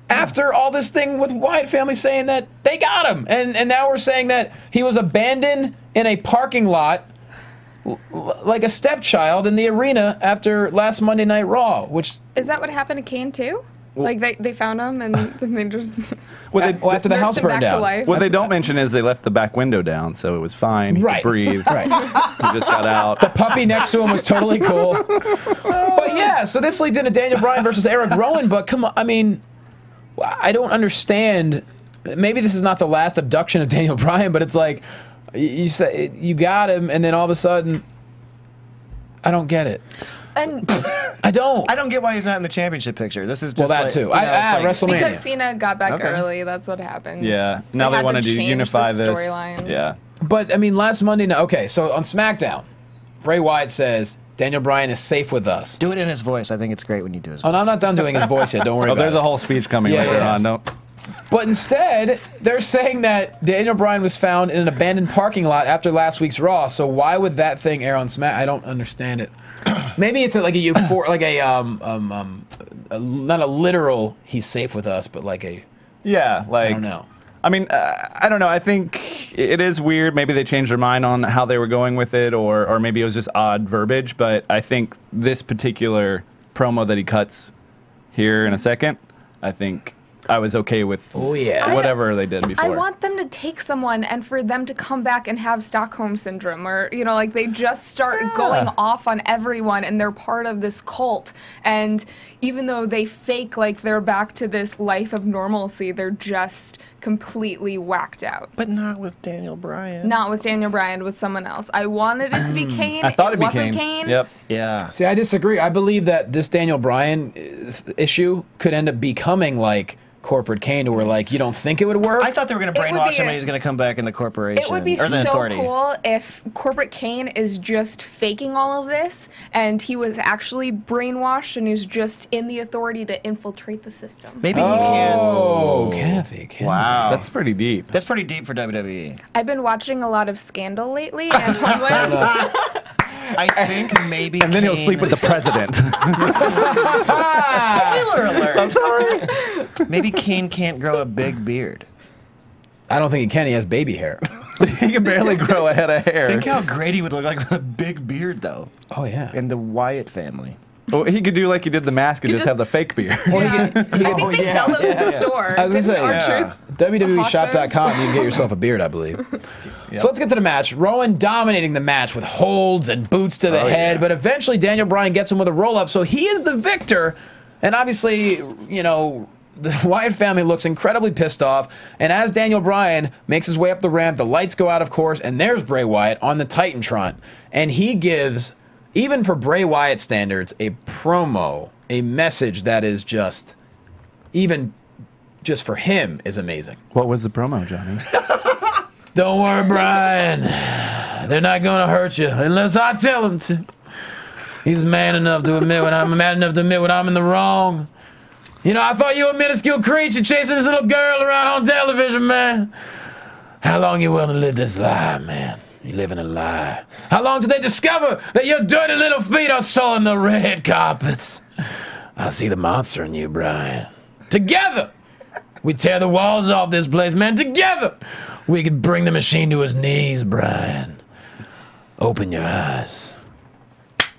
after all this thing with Wyatt family saying that they got him, and now we're saying that he was abandoned in a parking lot like a stepchild in the arena after last Monday Night Raw, which Is that what happened to Kane too? Like they found him and then they just after the house nursed him burned back to down. life. What they don't mention is they left the back window down, so it was fine. He Right. could breathe. Right. He just got out. Puppy next to him was totally cool. But yeah, so this leads into Daniel Bryan versus Eric Rowan, but come on, I mean, I don't understand. Maybe this is not the last abduction of Daniel Bryan, but it's like, you say you got him, and then all of a sudden, I don't get it. And I don't. I don't get why he's not in the championship picture. This is just Well, that like, too. you know, it's like- WrestleMania. because Cena got back Okay. early, that's what happened. Yeah. Now they had wanted to change unify the this. storyline. Yeah. But I mean, last Monday night. Okay, so on SmackDown, Bray Wyatt says Daniel Bryan is safe with us. Do it in his voice. I think it's great when you do his voice. Oh, no, I'm not done doing his voice yet. Don't worry Oh, about there's it. a whole speech coming Yeah, later yeah. on. No. But instead, they're saying that Daniel Bryan was found in an abandoned parking lot after last week's Raw. So why would that thing air on Smack? I don't understand it. Maybe it's like a not a literal "he's safe with us," but like a Yeah, like I don't know. I mean, I don't know. I think it is weird. Maybe they changed their mind on how they were going with it, or maybe it was just odd verbiage. But I think this particular promo that he cuts here in a second, I think I was okay with whatever they did before. I want them to take someone and for them to come back and have Stockholm Syndrome, or, you know, like they just start going off on everyone and they're part of this cult. And even though they fake like they're back to this life of normalcy, they're just completely whacked out. But not with Daniel Bryan. Not with Daniel Bryan, with someone else. I wanted it to be Kane. I thought it'd be wasn't Kane. Kane. Yep. Yeah. See, I disagree. I believe that this Daniel Bryan issue could end up becoming like corporate Kane, to where like you don't think it would work. I thought they were going to brainwash him and he's going to come back in the corporation. It would be or the so authority. cool if corporate Kane is just faking all of this and he was actually brainwashed and he's just in the authority to infiltrate the system. Maybe he can. Oh, Cathy Kelley. Wow. That's pretty deep. That's pretty deep for WWE. I've been watching a lot of Scandal lately, and Homeland. I think maybe And then he'll sleep with the president. Spoiler alert. I'm sorry. Maybe Kane can't grow a big beard. I don't think he can. He has baby hair. He can barely grow a head of hair. Think how great he would look like with a big beard, though. Oh yeah. In the Wyatt family. Well, he could do like he did the mask and He just just- have the fake beard. I think they sell those at the store. I was gonna say, R-Truth? WWEshop.com, you can get yourself a beard, I believe. So let's get to the match. Rowan dominating the match with holds and boots to the head, but eventually Daniel Bryan gets him with a roll-up, so he is the victor. And obviously, you know, the Wyatt family looks incredibly pissed off. And as Daniel Bryan makes his way up the ramp, the lights go out, of course, and there's Bray Wyatt on the Titantron. And he gives, even for Bray Wyatt standards, a promo, a message that is just, even just for him, is amazing. What was the promo, Johnny? Don't worry, Bryan. They're not going to hurt you unless I tell them to. He's man enough to admit when I'm mad enough to admit when I'm in the wrong. You know, I thought you were a minuscule creature chasing this little girl around on television, man. How long you willing to live this lie, man? You living a lie. How long till they discover that your dirty little feet are soiling the red carpets? I see the monster in you, Bryan. Together, we tear the walls off this place, man. Together, we could bring the machine to his knees, Bryan. Open your eyes.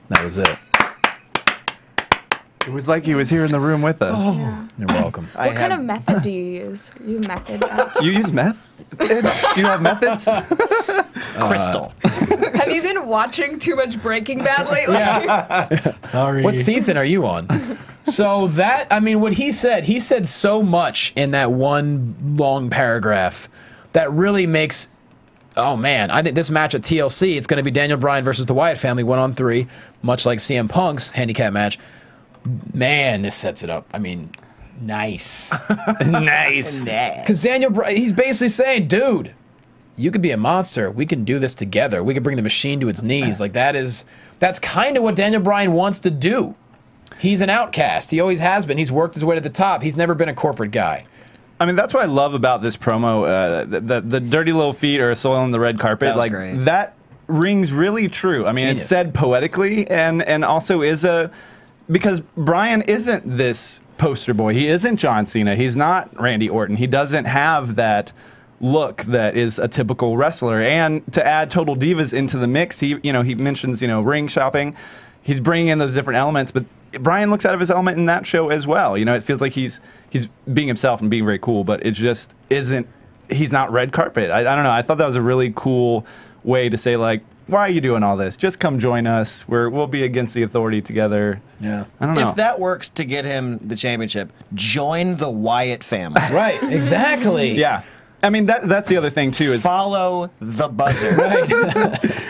That was it. It was like he was here in the room with us. You're welcome. What kind of method do you use? You method? You use meth? Do you have methods? Crystal. Have you been watching too much Breaking Bad lately? Sorry. What season are you on? So that, I mean, what he said so much in that one long paragraph that really makes, oh man, I think this match at TLC, it's going to be Daniel Bryan versus the Wyatt family, 1-on-3, much like CM Punk's handicap match. Man, this sets it up. I mean, nice. Nice. Because Daniel Bryan, he's basically saying, dude, you could be a monster. We can do this together. We can bring the machine to its knees. Like that's kind of what Daniel Bryan wants to do. He's an outcast. He always has been. He's worked his way to the top. He's never been a corporate guy. I mean, that's what I love about this promo. The dirty little feet are soiling the red carpet. That was like great. That rings really true. I mean, Genius. it's said poetically and also is a, because Bryan isn't this poster boy. He isn't John Cena. He's not Randy Orton. He doesn't have that look that is a typical wrestler. And to add Total Divas into the mix, he mentions, ring shopping. He's bringing in those different elements, but Bryan looks out of his element in that show as well. You know, it feels like he's being himself and being very cool, but it just isn't, he's not red carpet. I don't know. I thought that was a really cool way to say, like, why are you doing all this? Just come join us. We'll be against the authority together. Yeah. I don't know. If that works to get him the championship, join the Wyatt family. Right, exactly. Yeah. I mean, that's the other thing, too. Is Follow the buzzer.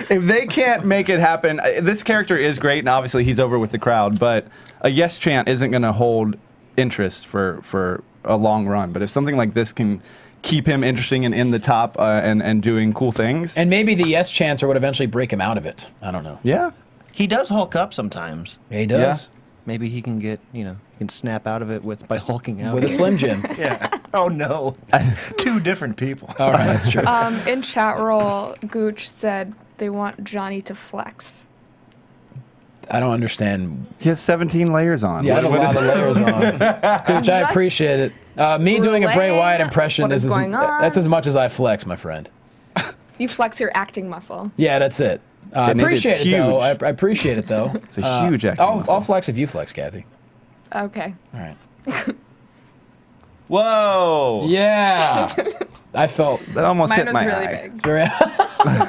if they can't make it happen, this character is great, and obviously he's over with the crowd, but a yes chant isn't going to hold interest for a long run. But if something like this can keep him interesting and in the top and doing cool things. And maybe the yes chants are what eventually break him out of it. I don't know. Yeah. He does hulk up sometimes. Yeah, he does. Maybe he can get, he can snap out of it by hulking out. With a Slim Jim. Yeah. Oh, no. Two different people. All right, that's true. In chat roll, Gooch said they want Johnny to flex. I don't understand. He has 17 layers on. Yeah, I have a lot of layers on. Gooch, I just- appreciate it. Me doing a Bray relaying Wyatt impression what is is going on. that's as much as I flex, my friend. You flex your acting muscle. Yeah, that's it. I And appreciate it's it though. I huge. appreciate it though. It's a huge acting I'll muscle. flex if you flex, Kathy. Okay. All right. Whoa! Yeah. I felt That almost Mine hit was my really eye. big. very.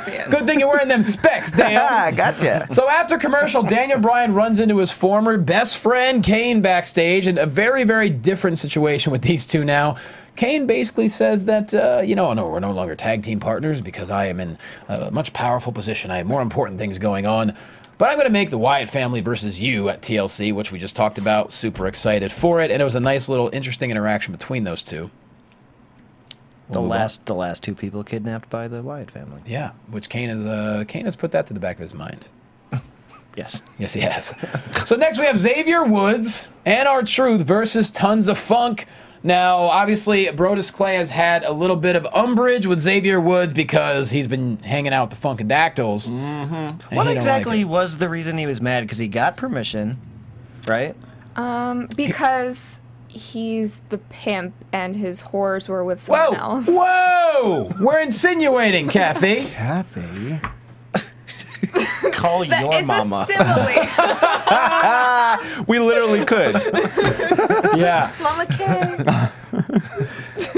See it. Good thing you're wearing them specs, damn. Gotcha. So after commercial, Daniel Bryan runs into his former best friend Kane backstage, and a very, very different situation with these two now. Kane basically says that, no, we're no longer tag team partners because I am in a much powerful position. I have more important things going on. But I'm going to make the Wyatt family versus you at TLC, which we just talked about. Super excited for it. And it was a nice little interesting interaction between those two. The We'll move on. the last two people kidnapped by the Wyatt family. Yeah, which Kane has put that to the back of his mind. Yes. Yes, he has. So next we have Xavier Woods and R-Truth versus Tons of Funk. Now, obviously, Brodus Clay has had a little bit of umbrage with Xavier Woods because he's been hanging out with the Funkadactyls. Mm-hmm. What exactly was the reason he was mad? Because he got permission, right? Because he's the pimp and his whores were with someone else. Whoa! We're insinuating, Kathy. Kathy. Call your It's mama. a simile. We literally could. Yeah. Mama K.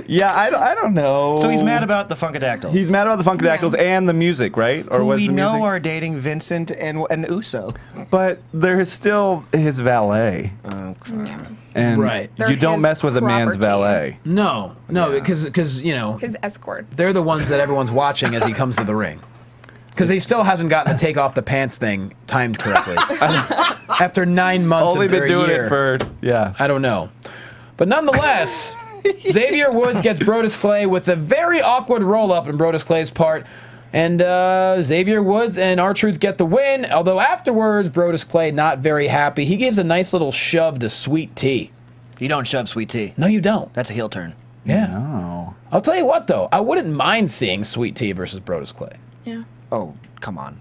Yeah, I don't know. So he's mad about the Funkadactyls. He's mad about the Funkadactyls and the music, right? Or who was we the know music? are dating Vincent and Uso. But there's still his valet, and Right. They're you don't his mess with a man's property. valet. No, because His escorts. they're the ones that everyone's watching as he comes to the ring. Because he still hasn't gotten the take off the pants thing timed correctly. After 9 months Only or been a doing year. it for I don't know. But nonetheless, Xavier Woods gets Brodus Clay with a very awkward roll-up in Brodus Clay's part. And Xavier Woods and R-Truth get the win. Although afterwards, Brodus Clay not very happy. He gives a nice little shove to Sweet Tea. You don't shove Sweet Tea. No, you don't. That's a heel turn. Yeah. Oh. I'll tell you what, though. I wouldn't mind seeing Sweet Tea versus Brodus Clay. Yeah. Oh, come on.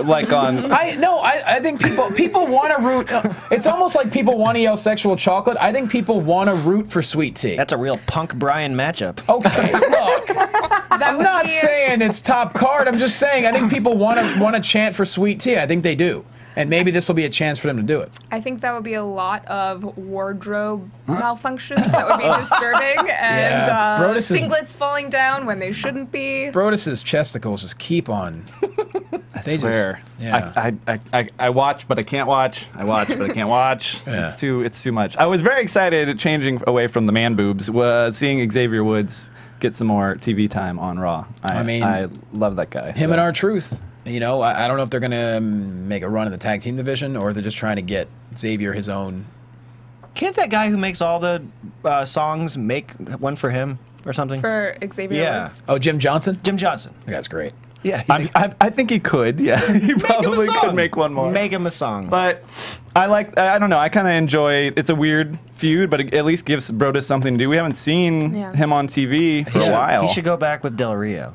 Like on. I think people want to root. It's almost like people want to yell sexual chocolate. I think people want to root for Sweet Tea. That's a real Punk Bryan matchup. Okay, look. That I'm would not be- saying it's top card. I'm just saying I think people want to chant for Sweet Tea. I think they do, and maybe this will be a chance for them to do it. I think that would be a lot of wardrobe malfunctions that would be disturbing, and Yeah. Brodus is- singlets falling down when they shouldn't be. Brodus's chesticles just keep on. They Swear. yeah. I watch, but I can't watch. I watch, but I can't watch. Yeah. It's too much. I was very excited at changing away from the man boobs, seeing Xavier Woods get some more TV time on Raw. I love that guy. Him so. and R-Truth. I don't know if they're gonna make a run in the tag team division or if they're just trying to get Xavier his own. Can't that guy who makes all the songs make one for him or something? For Xavier Yeah. Woods. Oh, Jim Johnson. Jim Johnson. That guy's great. Yeah. he makes- I think he could. Yeah, he make him a probably song. could make one more. Make him a song. But I don't know. I kind of enjoy. It's a weird feud, but it at least gives Brodus something to do. We haven't seen Yeah. him on TV for a while. He should go back with Del Rio.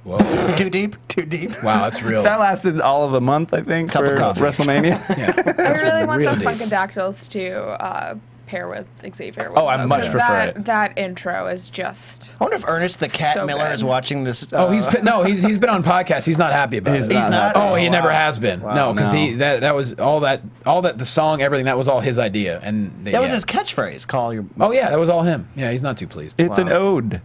Whoa. Too deep? Too deep? Wow, that's real. That lasted all of a month, I think, Cup of for coffee. WrestleMania. Yeah. I really want real the deep. Funkadactyls to pair with Xavier Woods. Oh, I much because prefer it. That intro is just. I wonder if Ernest the Cat So Miller good. is watching this. Oh, he's been on podcasts. He's not happy about He's it. not not? happy. Oh, he Oh, never wow. has been. Wow. No, because No. that was all that the song, everything that was all his idea, and That was his catchphase. Call your. Oh yeah, that was all him. Yeah, he's not too pleased. It's an ode.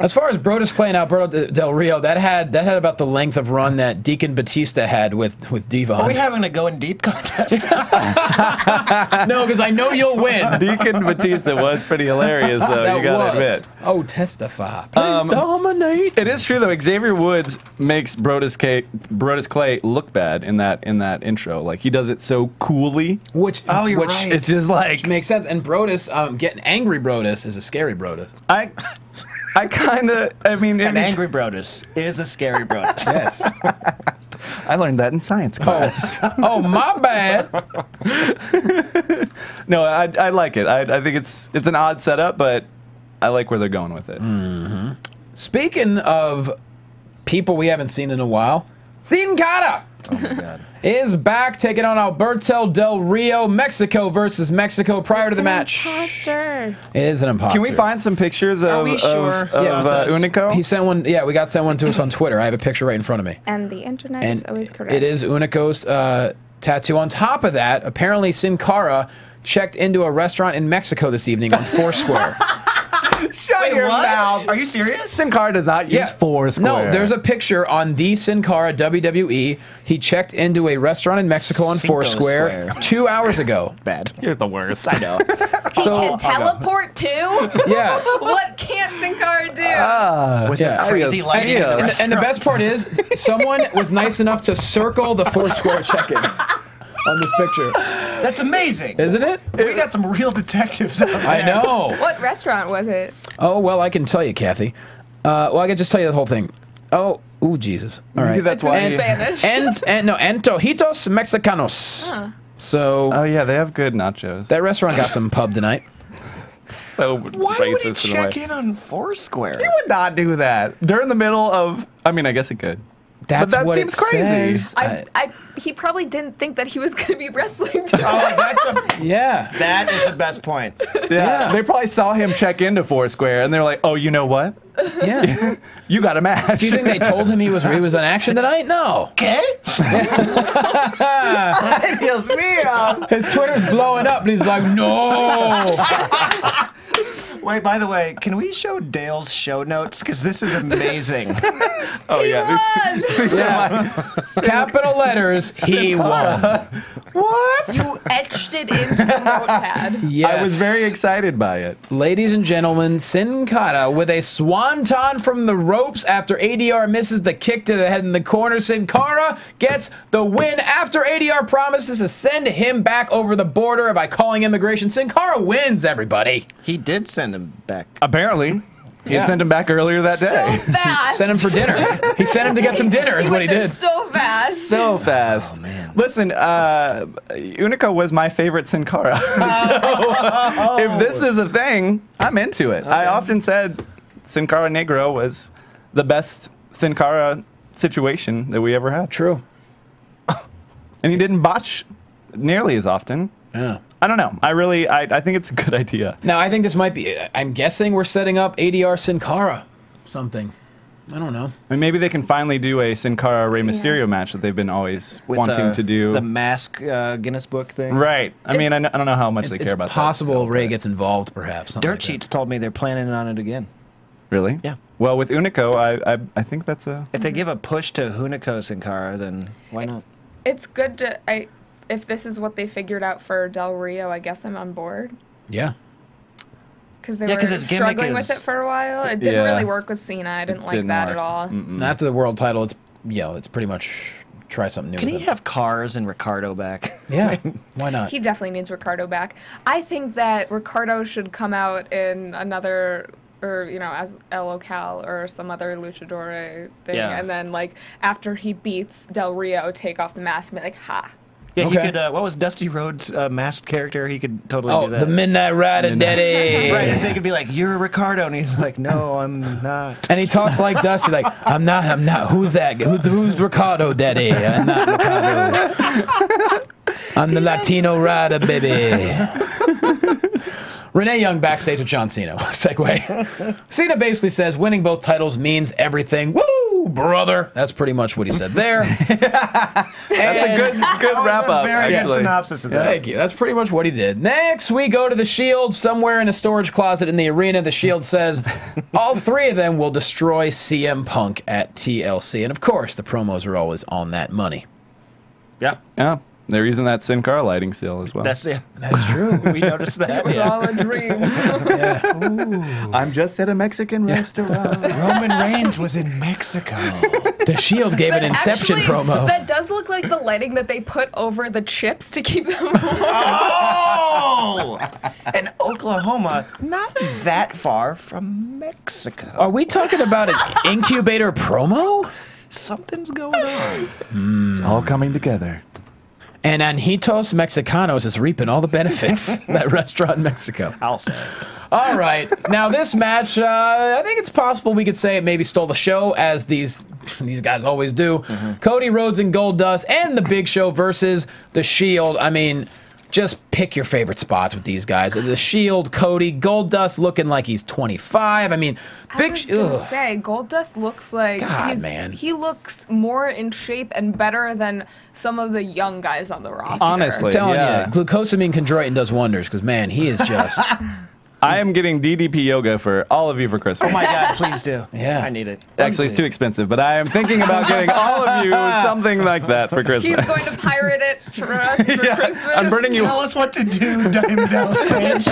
As far as Brodus Clay and Alberto Del Rio, that had about the length of run that Deacon Batista had with Devon. Are we having a going deep contest? No, because I know you'll win. Deacon Batista was pretty hilarious, though. That You gotta was. admit. Oh, testify. Please dominate. It is true though. Xavier Woods makes Brodus Clay look bad in that intro. Like he does it so coolly. Which you're which right. It's just like makes sense. And Brodus, getting angry Brodus is a scary Brodus. I kind of. I mean, An angry Brodus is a scary Brodus. Yes. I learned that in science class. Oh, my bad. No, I like it. I think it's an odd setup, but I like where they're going with it. Speaking of people we haven't seen in a while, Sin Cara Oh my God. is back, taking on Alberto Del Rio. Mexico versus Mexico prior to the match. Imposter. It is an imposter. Can we find some pictures of, we sure of about this? Unico? He sent one. Yeah, we got sent one to us on Twitter. I have a picture right in front of me. And the internet And is always correct. it is Unico's tattoo. On top of that, apparently Sin Cara checked into a restaurant in Mexico this evening on Foursquare. Shut Wait, your what? mouth. Are you serious? Sin Cara does not use Foursquare. No, there's a picture on the Sin Cara WWE. He checked into a restaurant in Mexico on Cinco Foursquare Square. 2 hours ago. Bad. You're the worst. I know. So Can teleport too? yeah. What can't Sin Cara do? Was Yeah. there crazy lighting in the And restaurant? the best part is, someone was nice enough to circle the Foursquare check-in on this picture. That's amazing. Isn't it? We got some real detectives out there. I know. What restaurant was it? Oh, well, I can tell you, Kathy. Well, I can just tell you the whole thing. Oh, ooh, Jesus. All right. Maybe that's why. In Spanish. And Antojitos Mexicanos. Huh. So Oh yeah, they have good nachos. that restaurant got some pub tonight. So Why racist would he in a check way. in on Foursquare? He would not do that during the middle of. I mean, I guess he could. That's that what seems it crazy. says. He probably didn't think that he was going to be wrestling tonight. Yeah. That is the best point. Yeah, they probably saw him check into Foursquare, and they're like, "Oh, you know what? Yeah. You got a match." Do you think they told him he was in action tonight? No. Okay. Dios mío. His Twitter's blowing up, and he's like, no. Wait, by the way, can we show Dale's show notes? Because this is amazing. Oh He yeah. won! Yeah. Capital letters, he won. What? You etched it into the notepad. Yes. I was very excited by it. Ladies and gentlemen, Sin Cara with a swanton from the ropes after ADR misses the kick to the head in the corner. Sin Cara gets the win after ADR promises to send him back over the border by calling immigration. Sin Cara wins, everybody. He did send him back. Apparently, he Yeah. had sent him back earlier that So day. fast. Sent him for dinner. He sent him to get some dinner, is what he went there did. So fast. So fast. Oh, man. Listen, Unico was my favorite Sin Cara. So if this is a thing, I'm into it. I often said Sin Cara Negro was the best Sin Cara situation that we ever had. True. And he didn't botch nearly as often. Yeah. I don't know. I think it's a good idea. Now, I think this might be, I'm guessing we're setting up ADR Sin Cara something. I don't know. I mean, maybe they can finally do a Sin Cara Rey Mysterio match that they've been always With wanting to do. the mask Guinness Book thing. Right. I mean, I don't know how much they It's care about possible that. Ray still, gets involved, perhaps. something Dirt like that. Sheets told me they're planning on it again. Really? Yeah. Well, with Unico, I think that's a... If they give a push to Hunico Sin Cara, then why not? It's good to. If this is what they figured out for Del Rio, I guess I'm on board. Yeah. Because they Yeah, were 'cause his gimmick struggling with is- it for a while. It didn't Yeah. really work with Cena. I didn't like Didn't that work. at all. Mm-mm. After the world title, it's it's pretty much try something new. Can with he him. have Cars and Ricardo back? Yeah. Why not? He definitely needs Ricardo back. I think that Ricardo should come out in another, or as El Local or some other luchador thing, Yeah. and then after he beats Del Rio, take off the mask and be like, "Ha." Yeah, Okay. he could. What was Dusty Rhodes' masked character? He could totally Oh, do that. the Midnight Rider, Daddy. Right, and they could be like, "You're Ricardo," and he's like, "No, I'm not." And he talks like Dusty, like, I'm not. Who's that? Who's Ricardo, Daddy? I'm not Ricardo. I'm the Latino Rider, baby. Renee Young backstage with John Cena. Segue. Cena basically says winning both titles means everything. Woo, brother. That's pretty much what he said there. That's a good wrap up, Very good actually. synopsis of that. Thank you. That's pretty much what he did. Next, we go to the Shield somewhere in a storage closet in the arena. The Shield says all three of them will destroy CM Punk at TLC. And of course, the promos are always on that money. Yeah, Yeah. They're using that Sin Cara lighting still as well. that's it. That's true. We noticed that. It was all a dream. I'm just at a Mexican restaurant. Roman Reigns was in Mexico. The Shield gave an Inception Actually, promo. that does look like the lighting that they put over the chips to keep them warm. Oh! And Oklahoma, not that far from Mexico. Are we talking about an incubator promo? Something's going on. It's all coming together. And Anjitos Mexicanos is reaping all the benefits. That restaurant in Mexico. I'll say. All right. Now this match, I think it's possible we could say it maybe stole the show, as these guys always do. Cody Rhodes and Goldust and the Big Show versus the Shield. I mean, just pick your favorite spots with these guys. The Shield, Cody, Goldust looking like he's 25. I mean, I was gonna say, Goldust looks like he looks more in shape and better than some of the young guys on the roster. Honestly, I'm telling you, glucosamine chondroitin does wonders, because man, he is just. I am getting DDP yoga for all of you for Christmas. Oh my God, please do. Yeah. I need it. Actually, it's too expensive, but I am thinking about getting all of you something like that for Christmas. He's going to pirate it for us for Christmas. I'm burning you. Tell us what to do, Diamond Dallas Page.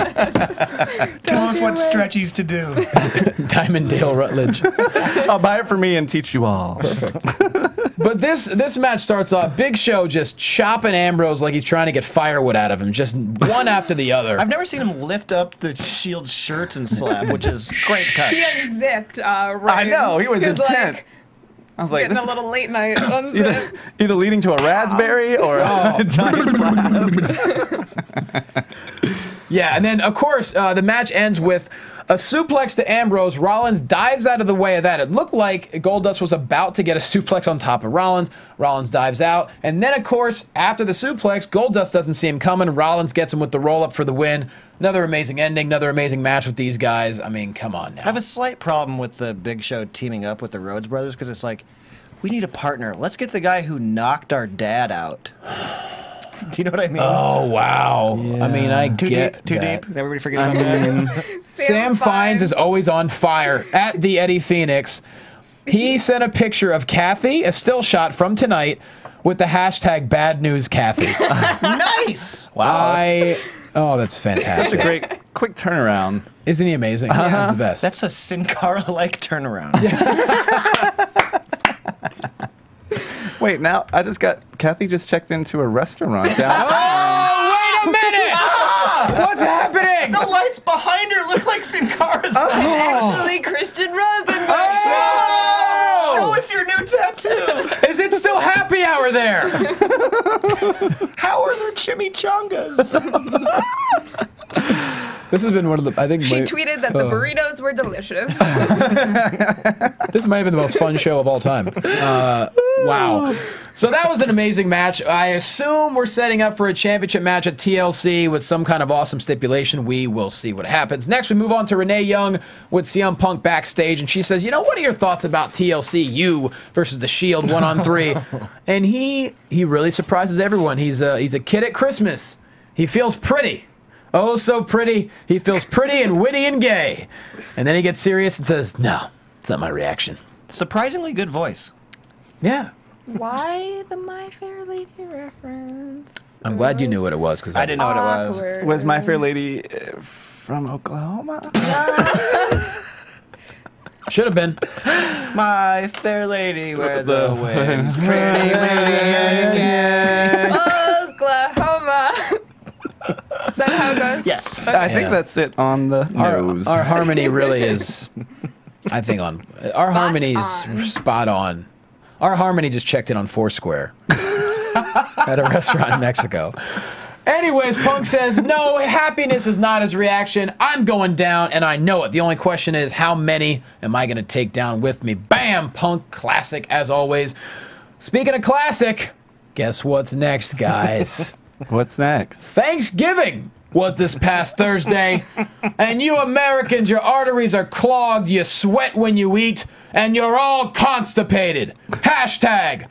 Tell us what stretchies to do. Diamond Dale Rutledge. I'll buy it for me and teach you all. Perfect. But this match starts off, Big Show just chopping Ambrose like he's trying to get firewood out of him, just one after the other. I've never seen him lift up the Shield shirts and slap, which is great touch. He unzipped Reigns. I know, he was intent. I was like, getting this a little late night unzip. either leading to a raspberry or a giant slap. Yeah, and then, of course, the match ends with a suplex to Ambrose. Rollins dives out of the way of that. It looked like Goldust was about to get a suplex on top of Rollins. Rollins dives out. And then, of course, after the suplex, Goldust doesn't see him coming. Rollins gets him with the roll-up for the win. Another amazing ending, another amazing match with these guys. I mean, come on now. I have a slight problem with the Big Show teaming up with the Rhodes brothers, because it's like, we need a partner. Let's get the guy who knocked our dad out. Do you know what I mean? Oh, wow. Yeah. I mean, I get Too that. deep? Everybody forget about that? Sam Fines is always on fire at the Eddie Phoenix. He sent a picture of Cathy, a still shot from tonight, with the hashtag Bad News Cathy. Nice! Wow. Oh, that's fantastic. That's a great quick turnaround. Isn't he amazing? He's the best. That's a Sin Cara-like turnaround. Wait, now I just got Cathy just checked into a restaurant down. Oh, wait a minute! What's happening? The lights behind her look like Sin Cara's. Actually, Christian Rosenberg. Oh! Show us your new tattoo. Is it still happy hour there? How are their chimichangas? This has been one of the, I think. She tweeted that the burritos were delicious. This might have been the most fun show of all time. Wow. So that was an amazing match. I assume we're setting up for a championship match at TLC with some kind of awesome stipulation. We will see what happens. Next, we move on to Renee Young with CM Punk backstage, and she says, you know, what are your thoughts about TLC, you versus the Shield 1-on-3? And he really surprises everyone. He's a kid at Christmas. He feels pretty. Oh, so pretty. He feels pretty and witty and gay. And then he gets serious and says, no, it's not my reaction. Surprisingly good voice. Yeah. Why the My Fair Lady reference? I'm glad you knew what it was, because I didn't know what it was. Awkward. Was My Fair Lady from Oklahoma? Should have been. My Fair Lady, where the wind's pretty again. Oklahoma. Is that how it goes? Yes. I think that's it on the nose. Our harmony really is, I think, our harmony's spot on. Our harmony just checked in on Foursquare at a restaurant in Mexico. Anyways, Punk says, no, happiness is not his reaction. I'm going down, and I know it. The only question is, how many am I going to take down with me? Bam! Punk, classic, as always. Speaking of classic, guess what's next, guys? What's next? Thanksgiving was this past Thursday, and you Americans, your arteries are clogged, you sweat when you eat, and you're all constipated. Hashtag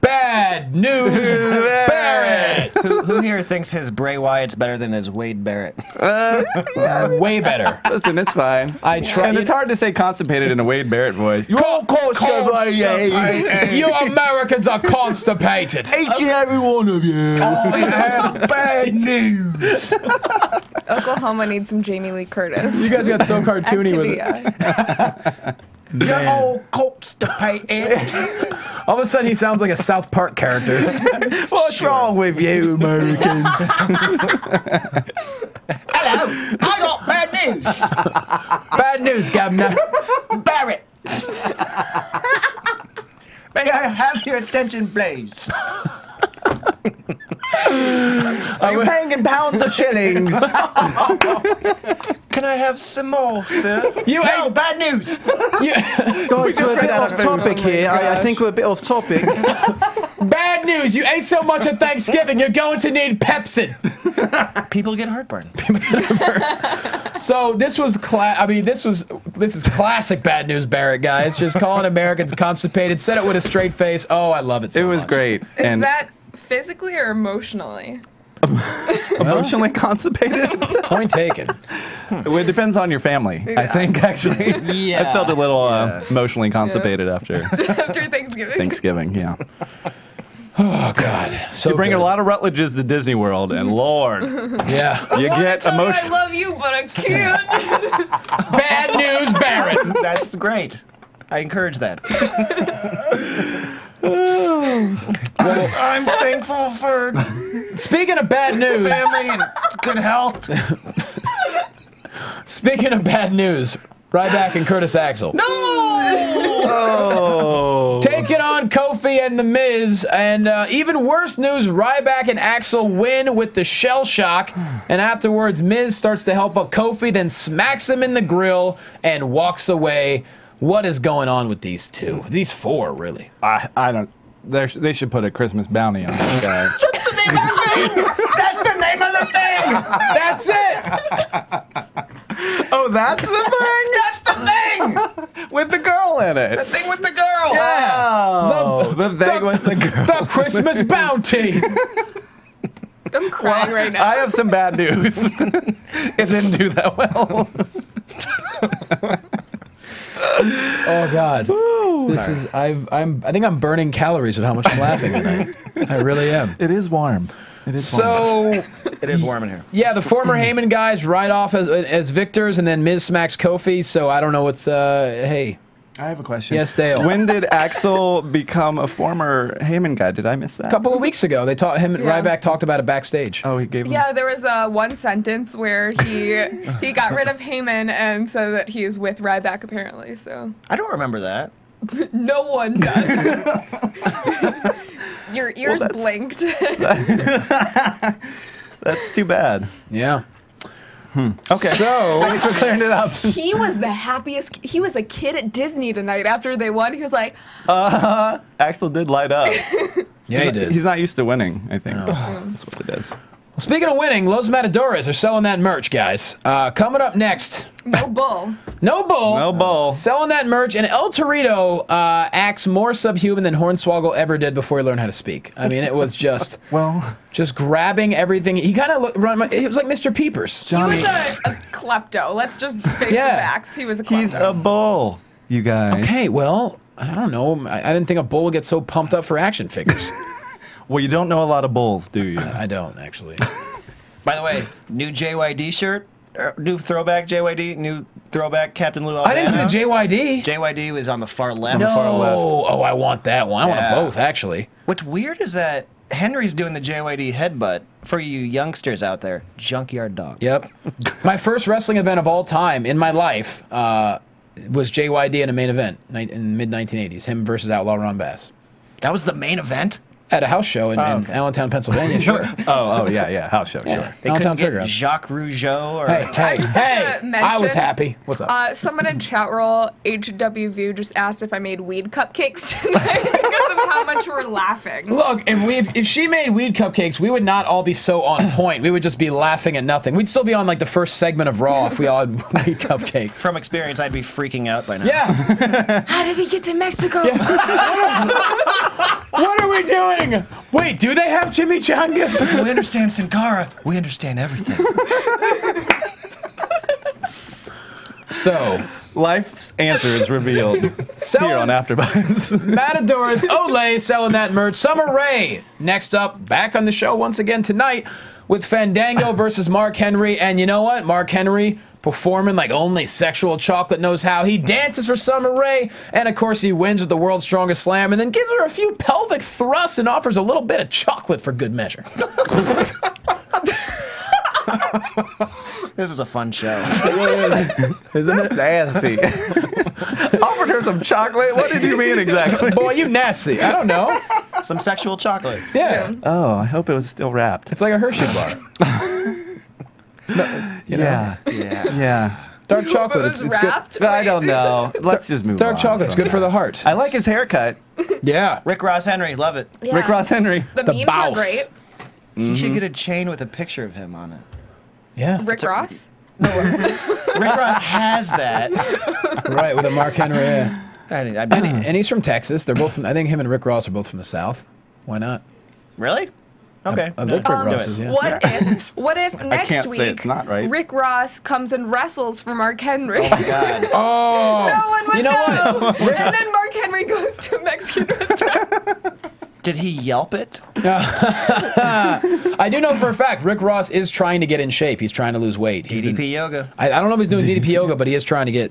Bad News Barrett. Who here thinks his Bray Wyatt's better than his Wade Barrett? Way better. Listen, it's fine. I try. And it's hard to say constipated in a Wade Barrett voice. You Americans are constipated. Each and every one of you. I have bad news. Oklahoma needs some Jamie Lee Curtis. You guys got so cartoony with it. You're all constipated. All of a sudden, he sounds like a South Park character. What's wrong with you, Americans? Hello, I got bad news. Bad news, Governor. Barrett. May I have your attention, please? Are you paying in pounds or shillings? Can I have some more, sir? No, bad news. Guys, we're a bit off topic here. I think we're a bit off topic. Bad news. You ate so much at Thanksgiving, you're going to need Pepsin. People get heartburn. So this was this is classic bad news, Barrett, guys. Just calling Americans constipated. Said it with a straight face. Oh, I love it so much. It was great. Is that physically or emotionally? Emotionally constipated? Point taken. Well, it depends on your family, I think, actually. Yeah. I felt a little emotionally constipated after After Thanksgiving. Thanksgiving, yeah. Oh, God. So You bring good. a lot of Rutledges to Disney World, and Lord, Yeah. you get I emotion. love you, but I can't. Bad news, Barrett. That's great. I encourage that. I'm thankful for Speaking of bad news. family and good health. Speaking of bad news, Ryback and Curtis Axel. Oh. Taking on Kofi and The Miz, and even worse news, Ryback and Axel win with the shell shock, and afterwards Miz starts to help up Kofi, then smacks him in the grill and walks away. What is going on with these two? These four, really. I don't. They should put a Christmas bounty on this guy. That's the name of the thing. That's it! Oh, that's the thing? That's the thing. With the girl in it. The thing with the girl. Oh, the thing with the girl. The Christmas bounty! I'm crying right now. I have some bad news. It didn't do that well. Oh God, this is I think I'm burning calories with how much I'm laughing tonight. I really am. It is warm. It is warm. So It is warm in here. yeah, the former Heyman guys ride off as victors, and then Miz smacks Kofi. So I don't know what's hey. I have a question. Yes, Dale. When did Axel become a former Heyman guy? Did I miss that? A couple of weeks ago, they taught him and Yeah. Ryback talked about it backstage. Oh, he gave him. Yeah, there was one sentence where he got rid of Heyman and said that he's with Ryback apparently. So I don't remember that. no one does. Your ears that's- blinked. That's too bad. Yeah. Okay. So Thanks for clearing it up. He was the happiest. He was a kid at Disney tonight after they won. He was like, Axel did light up. yeah, he did. He's not used to winning, I think. That's what it is. Speaking of winning, Los Matadores are selling that merch, guys. Coming up next, no bull. No Bull. No bull. Selling that merch, and El Torito acts more subhuman than Hornswoggle ever did before he learned how to speak. I mean, it was just just grabbing everything. He kind of it was like Mr. Peepers. He was a klepto. Let's just face the facts. He was a klepto. He's a bull, you guys. Okay, well, I don't know. I didn't think a bull would get so pumped up for action figures. Well, you don't know a lot of bulls, do you? I don't, actually. By the way, new JYD shirt, new throwback JYD, new throwback Captain Lou Albano. I didn't see the JYD. JYD was on the far left. No. Oh, I want that one. I want them both, actually. What's weird is that Henry's doing the JYD headbutt. For you youngsters out there, Junkyard Dog. Yep. My first wrestling event of all time in my life was JYD in a main event in mid-1980s. Him versus Outlaw Ron Bass. That was the main event? At a house show in Allentown, Pennsylvania, sure. yeah, house show, sure. They Allentown couldn't get Fairgrounds. Jacques Rougeau or... Hey, I was happy. What's up? Someone in chat roll, HWView, just asked if I made weed cupcakes tonight because of how much we're laughing. Look, if she made weed cupcakes, we would not all be so on point. We would just be laughing at nothing. We'd still be on like the first segment of Raw if we all had weed cupcakes. From experience, I'd be freaking out by now. Yeah. How did he get to Mexico? What are we doing? Wait, do they have chimichangas? If we understand Sin Cara, we understand everything. So, life's answer is revealed here on AfterBuzz. Matadors, Olay selling that merch. Summer Rae next up, back on the show once again tonight with Fandango versus Mark Henry. And you know what? Mark Henry performing like only sexual chocolate knows how. He dances for Summer Rae, and of course he wins with the world's strongest slam, and then gives her a few pelvic thrusts and offers a little bit of chocolate for good measure. This is a fun show. Isn't it nasty? Offered her some chocolate. What did you mean exactly? Boy, you nasty. I don't know. Some sexual chocolate. Yeah. Oh, I hope it was still wrapped. It's like a Hershey bar. You know? Yeah. Dark chocolate. It was It's wrapped? good. I don't know. Let's just move Dark on. chocolate's good for the heart. I like his haircut. Yeah. Rick Ross Henry, love it. Yeah. Rick Ross Henry. The The memes are bouse. great. He should get a chain with a picture of him on it. Yeah. Rick Ross? Rick Ross has that. Right, with a Mark Henry. Yeah. And And he's from Texas. They're both from, I think him and Rick Ross are both from the South. Why not? really? Okay. I like Rick Ross's, yeah. What if next can't week say it's not right. Rick Ross comes and wrestles for Mark Henry? Oh my God. Oh! No one would You know know. what? And then Mark Henry goes to a Mexican restaurant. Did he Yelp it? I do know for a fact Rick Ross is trying to get in shape. He's trying to lose weight. He's DDP been- yoga. I don't know if he's doing DDP yoga, but he's trying to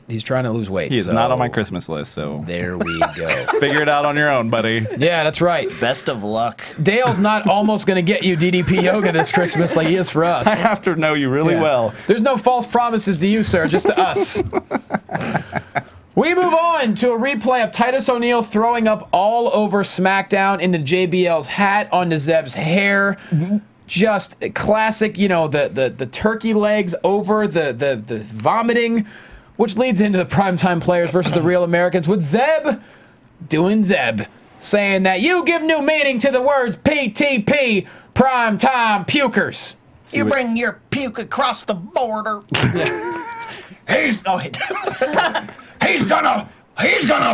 lose weight. He is so not on my Christmas list, so There we go. figure it out on your own, buddy. Yeah, that's right. Best of luck. Dale's not almost going to get you DDP yoga this Christmas like he is for us. I have to know you really Yeah. well. There's no false promises to you, sir, just to us. We move on to a replay of Titus O'Neil throwing up all over SmackDown into JBL's hat, onto Zeb's hair. Just classic, you know, the turkey legs over the vomiting, which leads into the Primetime Players versus the Real Americans, with Zeb doing Zeb, saying that you give new meaning to the words PTP, Primetime Pukers. You bring your puke across the border. He's gonna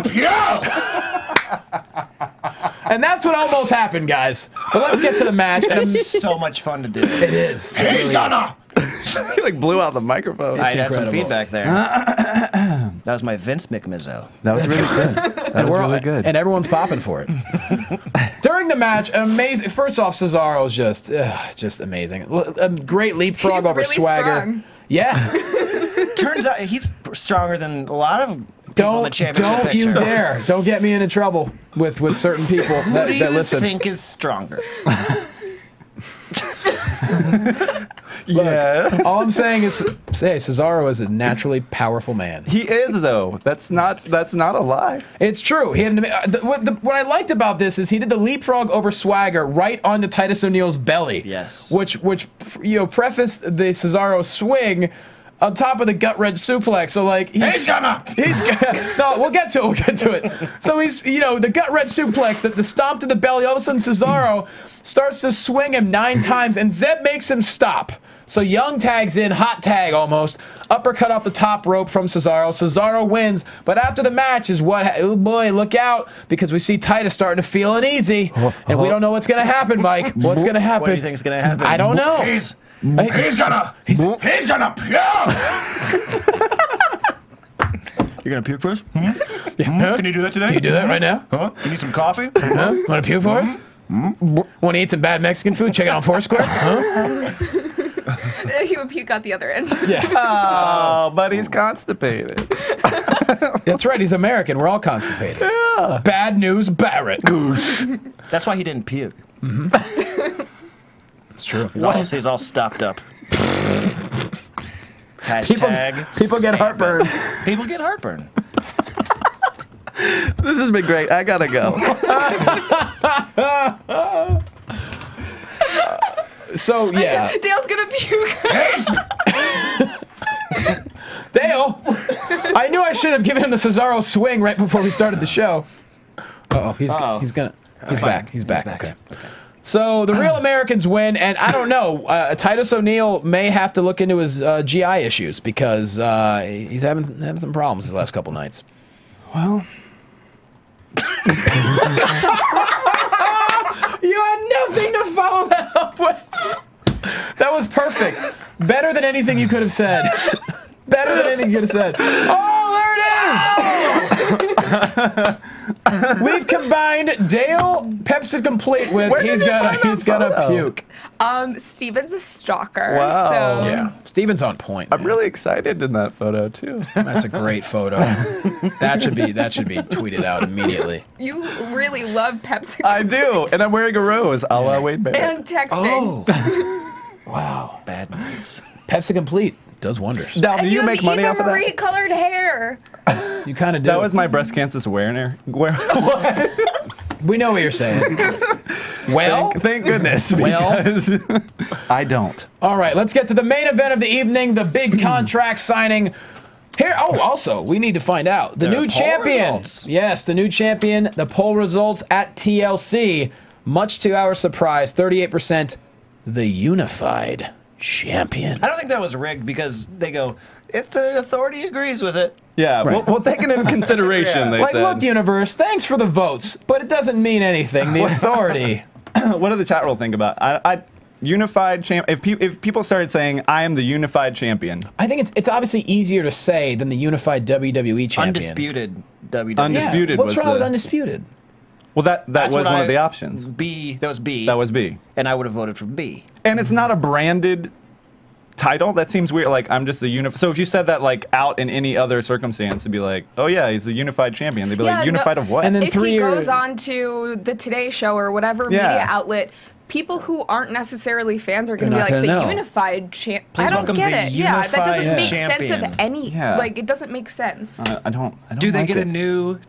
puke. And that's what almost happened, guys. But let's get to the match. And It's so much fun to do. it is. He's gonna. He like blew out the microphone. I had some incredible. feedback there. That was my Vince McMizzo. That was really good. That was really good. And everyone's popping for it. During the match, amazing. First off, Cesaro's just amazing. A great leapfrog He's over really Swagger. strong. Yeah. Turns out he's stronger than a lot of people in the championship Don't you picture. dare. Don't get me into trouble with certain people Who that do you listen. think is stronger? Yeah. All I'm saying is, Cesaro is a naturally powerful man. He is though. That's not a lie. It's true. He had what I liked about this is he did the leapfrog over Swagger right on the Titus O'Neil's belly. Yes. Which prefaced the Cesaro swing on top of the gut wrench suplex. So like He's gonna. no, we'll get to it. We'll get to it. So he's the gut wrench suplex, the stomp to the belly. All of a sudden Cesaro starts to swing him 9 times, and Zeb makes him stop. So Young tags in, hot tag almost, uppercut off the top rope from Cesaro. Cesaro wins, but after the match is oh boy, look out, because we see Titus starting to feel uneasy, and we don't know what's gonna happen, Mike. What's gonna happen? What do you think's gonna happen? I don't know. He's gonna puke. You're gonna puke first? Huh? Can you do that today? Can you do that right now? Huh? You need some coffee? Huh? Want to puke for us? Want to eat some bad Mexican food? Check it on Foursquare? Huh? He would puke out the other end. Yeah. Oh, but he's constipated. That's right. He's American. We're all constipated. Yeah. Bad news, Barrett. That's why he didn't puke. It's true. He's all stopped up. Hashtag People get heartburn. People get heartburn. This has been great. I gotta go. So yeah, Dale's gonna puke. Dale. I knew I should have given him the Cesaro swing right before we started the show. He's back. He's back. Okay. So the Real Americans win, and I don't know. Titus O'Neil may have to look into his GI issues because he's having some problems the last couple nights. Well, you had nothing to follow that up with. That was perfect. Better than anything you could have said. Better than anything you could have said. Oh, there it is! We've combined Dale Pepsi Complete with he's gonna puke. Steven's a stalker. Wow. So Yeah, Steven's on point. I'm man. really excited in that photo too. That's a great photo. That should be tweeted out immediately. you really love Pepsi. I do, and I'm wearing a rose, a la Wade Barrett. And texting. Wow. Bad news. Pepsi Complete. Does wonders. Dal, do you make money off of that? Marie-colored hair. You kind of do. That was my breast cancer awareness. What? We know what you're saying. Well, thank goodness. Well, I don't. All right, let's get to the main event of the evening, the big contract signing. Here, also, we need to find out the new champion. Results. Yes, the new champion. The poll results at TLC, much to our surprise, 38%. The unified champion. I don't think that was rigged because they go, if the authority agrees with it. Yeah, Right. we'll take it into consideration. They Like, said. look, universe, thanks for the votes, but it doesn't mean anything. The authority. What did the chat roll think about? I unified champ. If people started saying I am the unified champion, I think it's obviously easier to say than the unified WWE champion. Undisputed WWE. Undisputed What's was wrong with the- undisputed? well, that That's was what one of the options. B. That was B. That was B. And I would have voted for B. And it's not a branded title. That seems weird. Like, I'm just a unified. So if you said that like out in any other circumstance, it'd be like, oh yeah, he's a unified champion. They'd be Yeah, like, unified no- of what? And then If he goes on to the Today Show or whatever Yeah. media outlet, people who aren't necessarily fans are going to They're be not like, the gonna know. unified champ. Please I don't welcome get the it. Yeah, that doesn't unified make sense champion. of any. Yeah. Like, it doesn't make sense. I don't. Do they like get it. a new?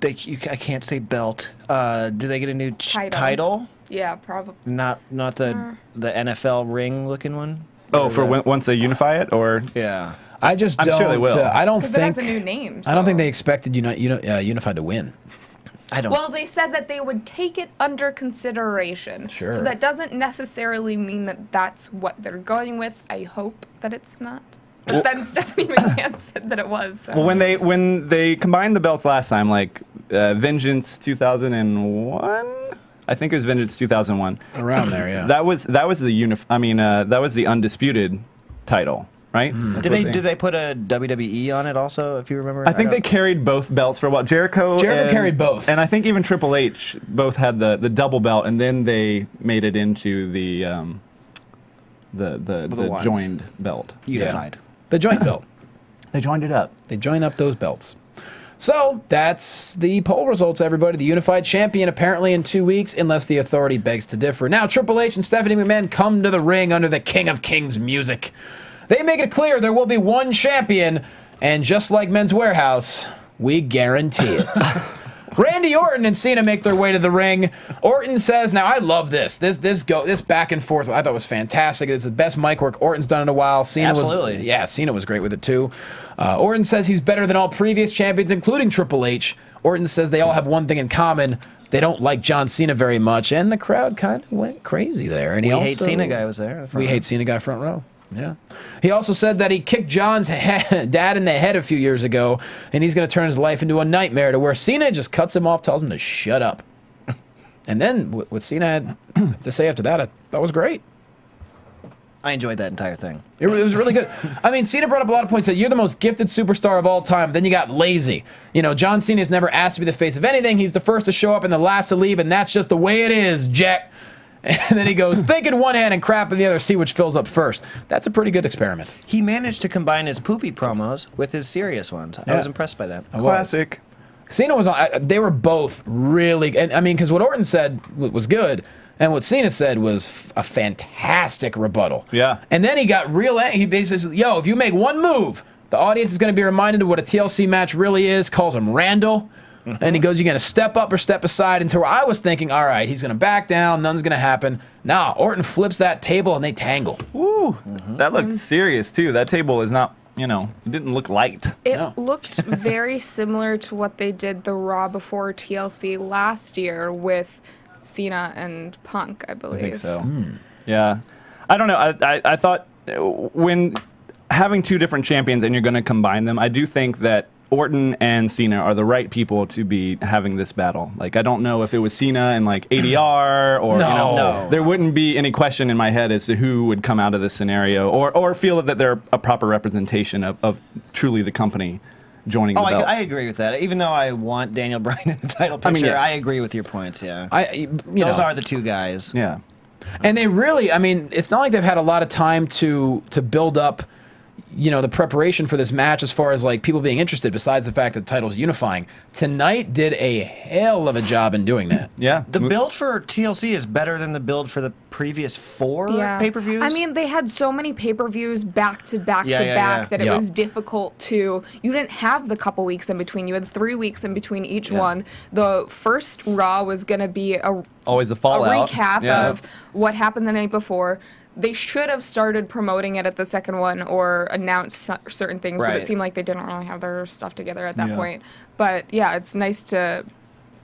I can't say belt. Do they get a new title? Yeah, probably. Not the NFL ring looking one. Oh, for once they unify it, or Yeah. I just I'm don't. sure they will. I don't Because it has think. a new name. I don't so- think they expected Unified to win. I don't. Well, they said that they would take it under consideration. Sure. So that doesn't necessarily mean that that's what they're going with. I hope that it's not. But then Stephanie McMahon said that it was. So. well, when they combined the belts last time, like Vengeance 2001, I think it was Vengeance 2001. Around there, yeah. That was the that was the undisputed title, right? That's Did what they put a WWE on it also? If you remember, I think they carried both belts for a while. Jericho carried both. and I think even Triple H both had the double belt, and then they made it into the one. joined belt. unified. The joint belt. They joined it up. They join up those belts. So that's the poll results, everybody. The unified champion apparently in 2 weeks, unless the authority begs to differ. Now, Triple H and Stephanie McMahon come to the ring under the King of Kings music. They make it clear there will be one champion, and just like Men's Warehouse, we guarantee it. Randy Orton and Cena make their way to the ring. Orton says, now I love this back and forth. I thought was fantastic. It's the best mic work Orton's done in a while. Cena was great with it too. Orton says he's better than all previous champions, including Triple H. Orton says they all have one thing in common. They don't like John Cena very much, and the crowd kind of went crazy there. And We Hate Cena guy was there. We Hate Cena guy front row. Yeah. He also said that he kicked John's dad in the head a few years ago, and he's going to turn his life into a nightmare to where Cena just cuts him off, tells him to shut up. And then what Cena had to say after that, that was great. I enjoyed that entire thing. It was really good. I mean, Cena brought up a lot of points that you're the most gifted superstar of all time. Then you got lazy. You know, John Cena's never asked to be the face of anything. He's the first to show up and the last to leave, and that's just the way it is, Jack. And then he goes, think in one hand and crap in the other, see which fills up first. That's a pretty good experiment. He managed to combine his poopy promos with his serious ones. I was impressed by that. Classic. Cena was on. They were both really, and I mean, because what Orton said was good, and what Cena said was a fantastic rebuttal. Yeah. And then he got real. He basically said, yo, if you make one move, the audience is going to be reminded of what a TLC match really is. Calls him Randall. And he goes, you're going to step up or step aside, until I was thinking, all right, he's going to back down, nothing's going to happen. Nah, Orton flips that table and they tangle. Woo. That looked serious too. That table is not, it didn't look light. It looked very similar to what they did the Raw before TLC last year with Cena and Punk, I believe. I think so. Yeah. I don't know. I thought when having two different champions and you're going to combine them, I do think that Orton and Cena are the right people to be having this battle. Like, I don't know if it was Cena and like ADR or there wouldn't be any question in my head as to who would come out of this scenario or feel that they're a proper representation of truly the company joining the belts. I agree with that. Even though I want Daniel Bryan in the title picture, yes. I agree with your points. Yeah, Those are the two guys. Yeah, and they really, I mean, it's not like they've had a lot of time to build up you know, the preparation for this match as far as like people being interested, besides the fact that the title's unifying. Tonight did a hell of a job in doing that. Yeah. The build for TLC is better than the build for the previous 4 pay-per-views. I mean, they had so many pay-per-views back to back that it was difficult to. You didn't have the couple weeks in between. You had 3 weeks in between each one. The first Raw was going to be always the fallout. A recap of what happened the night before. They should have started promoting it at the second one or announced certain things, but it seemed like they didn't really have their stuff together at that point. But yeah, it's nice to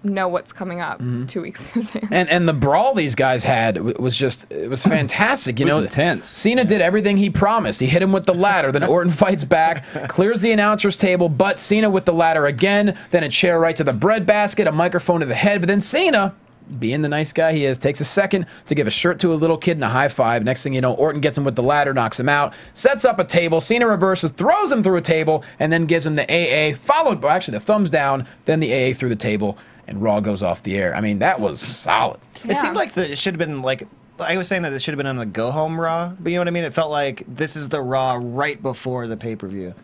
know what's coming up 2 weeks in advance. And the brawl these guys had was just, it was fantastic. You know, intense. Cena did everything he promised. He hit him with the ladder, then Orton fights back, clears the announcer's table, but Cena with the ladder again, then a chair right to the breadbasket, a microphone to the head, but then Cena, being the nice guy he is, takes a second to give a shirt to a little kid and a high five. Next thing you know, Orton gets him with the ladder, knocks him out, sets up a table. Cena reverses, throws him through a table, and then gives him the AA, followed by actually the thumbs down, then the AA through the table, and Raw goes off the air. I mean, that was solid. It seemed like it should have been like, I was saying that it should have been on the Go Home Raw, but you know what I mean? It felt like this is the Raw right before the pay-per-view.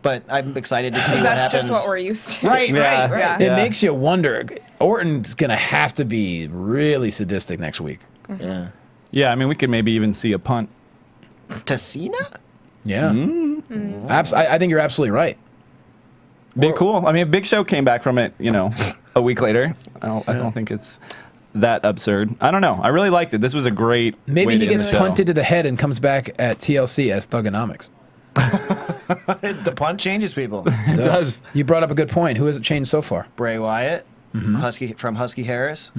But I'm excited to see what happens. That's just what we're used to. Right. It makes you wonder. Orton's going to have to be really sadistic next week. Yeah, I mean, we could maybe even see a punt. To Cena? Yeah. I think you're absolutely right. Be cool. I mean, if Big Show came back from it, you know, a week later, I don't think it's that absurd. I don't know. I really liked it. This was a great Maybe way he to end gets the show. punted to the head and comes back at TLC as Thugonomics. The punt changes people. It does. You brought up a good point. Who has it changed so far? Bray Wyatt, Husky Harris.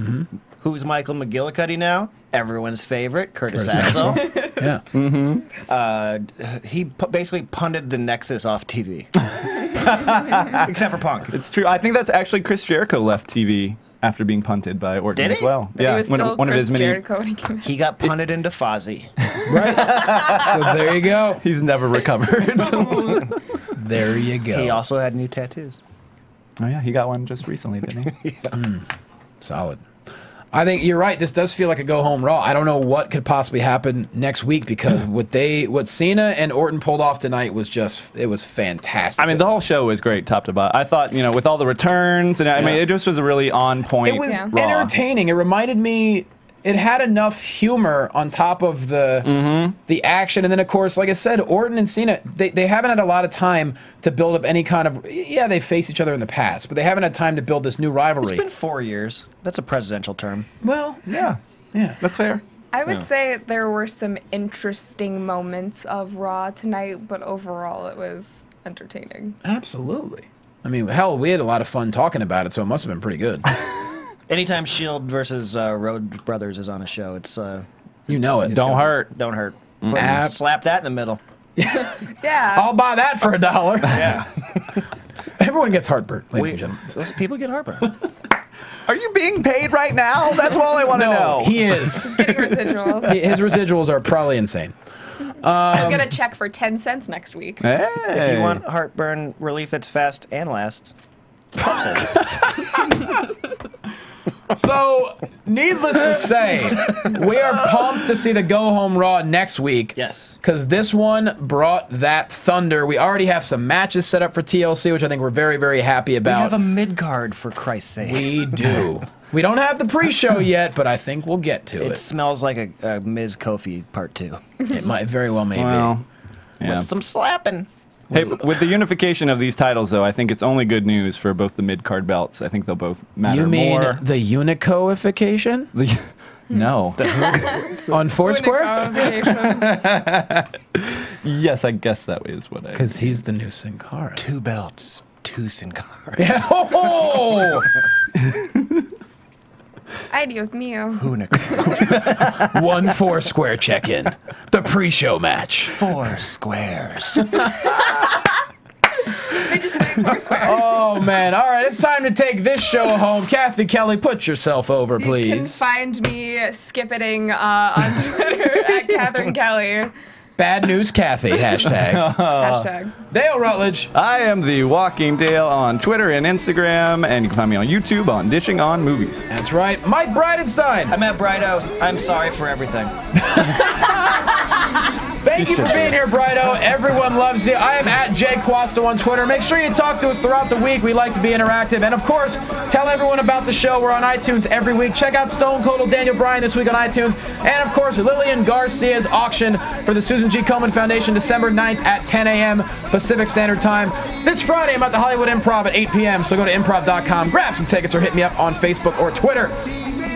Who's Michael McGillicuddy now? Everyone's favorite, Curtis Axel. Yeah. He basically punted the Nexus off TV. Except for Punk. It's true. I think that's actually Chris Jericho left TV after being punted by Orton Did as he? well. But he was still one of Chris his many. Jericho when he came in. He got punted into Fozzy. Right. So there you go. He's never recovered. There you go. He also had new tattoos. Oh yeah, he got one just recently, didn't he? Solid. I think you're right. This does feel like a go-home Raw. I don't know what could possibly happen next week because what Cena and Orton pulled off tonight was just, it was fantastic. I mean, the whole show was great, top to bottom. I thought, you know, with all the returns, and I mean, it just was a really on point. It was Raw. entertaining. It reminded me. It had enough humor on top of the action, and then of course, like I said, Orton and Cena, they haven't had a lot of time to build up any kind of. Yeah, they faced each other in the past, but they haven't had time to build this new rivalry. It's been 4 years. That's a presidential term. Well, Yeah, that's fair. I would say there were some interesting moments of Raw tonight, but overall it was entertaining. absolutely. I mean, hell, we had a lot of fun talking about it, so it must have been pretty good. Anytime Shield versus Road Brothers is on a show, it's You know it. Don't hurt. don't hurt. Slap that in the middle. Yeah. I'll buy that for $1. Yeah. Everyone gets heartburn, ladies and gentlemen. Those people get heartburn. Are you being paid right now? That's all I want to know. He is. Getting residuals. His residuals are probably insane. I'm going to check for 10 cents next week. Hey. If you want heartburn relief that's fast and lasts, pump it. So, needless to say, we are pumped to see the Go Home Raw next week. Yes. Because this one brought that thunder. We already have some matches set up for TLC, which I think we're very, very happy We about. have a mid-card, for Christ's sake. We do. We don't have the pre-show yet, but I think we'll get to It it. smells like a Ms. Kofi Part 2. It might very well maybe. Well, yeah. With some slapping. Hey, with the unification of these titles, though, I think it's only good news for both the mid-card belts. I think they'll both matter You mean more. the unicoification No. on Foursquare? Yes, I guess that is what I... Because he's the new Sin Cara. 2 belts, 2 Sin Caras. Yeah. Oh! Ay, Dios mío. One Foursquare check-in. The pre-show match. 4 squares. They just made Foursquare. Oh, man. All right, it's time to take this show home. Cathy Kelley, put yourself over, You can please. find me skippeting on Twitter at Catherine Kelley. Bad news, Cathy, hashtag. Hashtag. Dale Rutledge. I am the Walking Dale on Twitter and Instagram, and you can find me on YouTube on Dishing on Movies. That's right. Mike Bridenstine. I'm at Brido. I'm sorry for everything. Thank you for being here, Brido. Everyone loves you. I am at JQuasto on Twitter. Make sure you talk to us throughout the week. We like to be interactive. And, of course, tell everyone about the show. We're on iTunes every week. Check out Stone Cold Daniel Bryan this week on iTunes. And, of course, Lillian Garcia's auction for the Susan G. Komen Foundation, December 9th at 10 a.m. Pacific Standard Time. This Friday, I'm at the Hollywood Improv at 8 p.m., so go to improv.com, grab some tickets, or hit me up on Facebook or Twitter.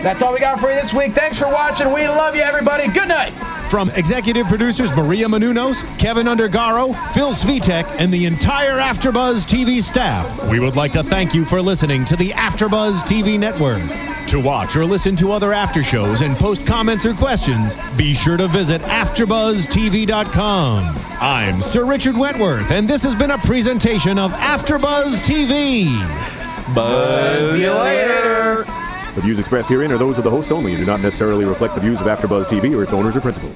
That's all we got for you this week. Thanks for watching. We love you, everybody. Good night. From executive producers Maria Menounos, Kevin Undergaro, Phil Svitek, and the entire AfterBuzz TV staff, we would like to thank you for listening to the AfterBuzz TV network. To watch or listen to other after shows and post comments or questions, be sure to visit AfterBuzzTV.com. I'm Sir Richard Wentworth, and this has been a presentation of AfterBuzz TV. Buzz you later. The views expressed herein are those of the hosts only and do not necessarily reflect the views of AfterBuzz TV or its owners or principals.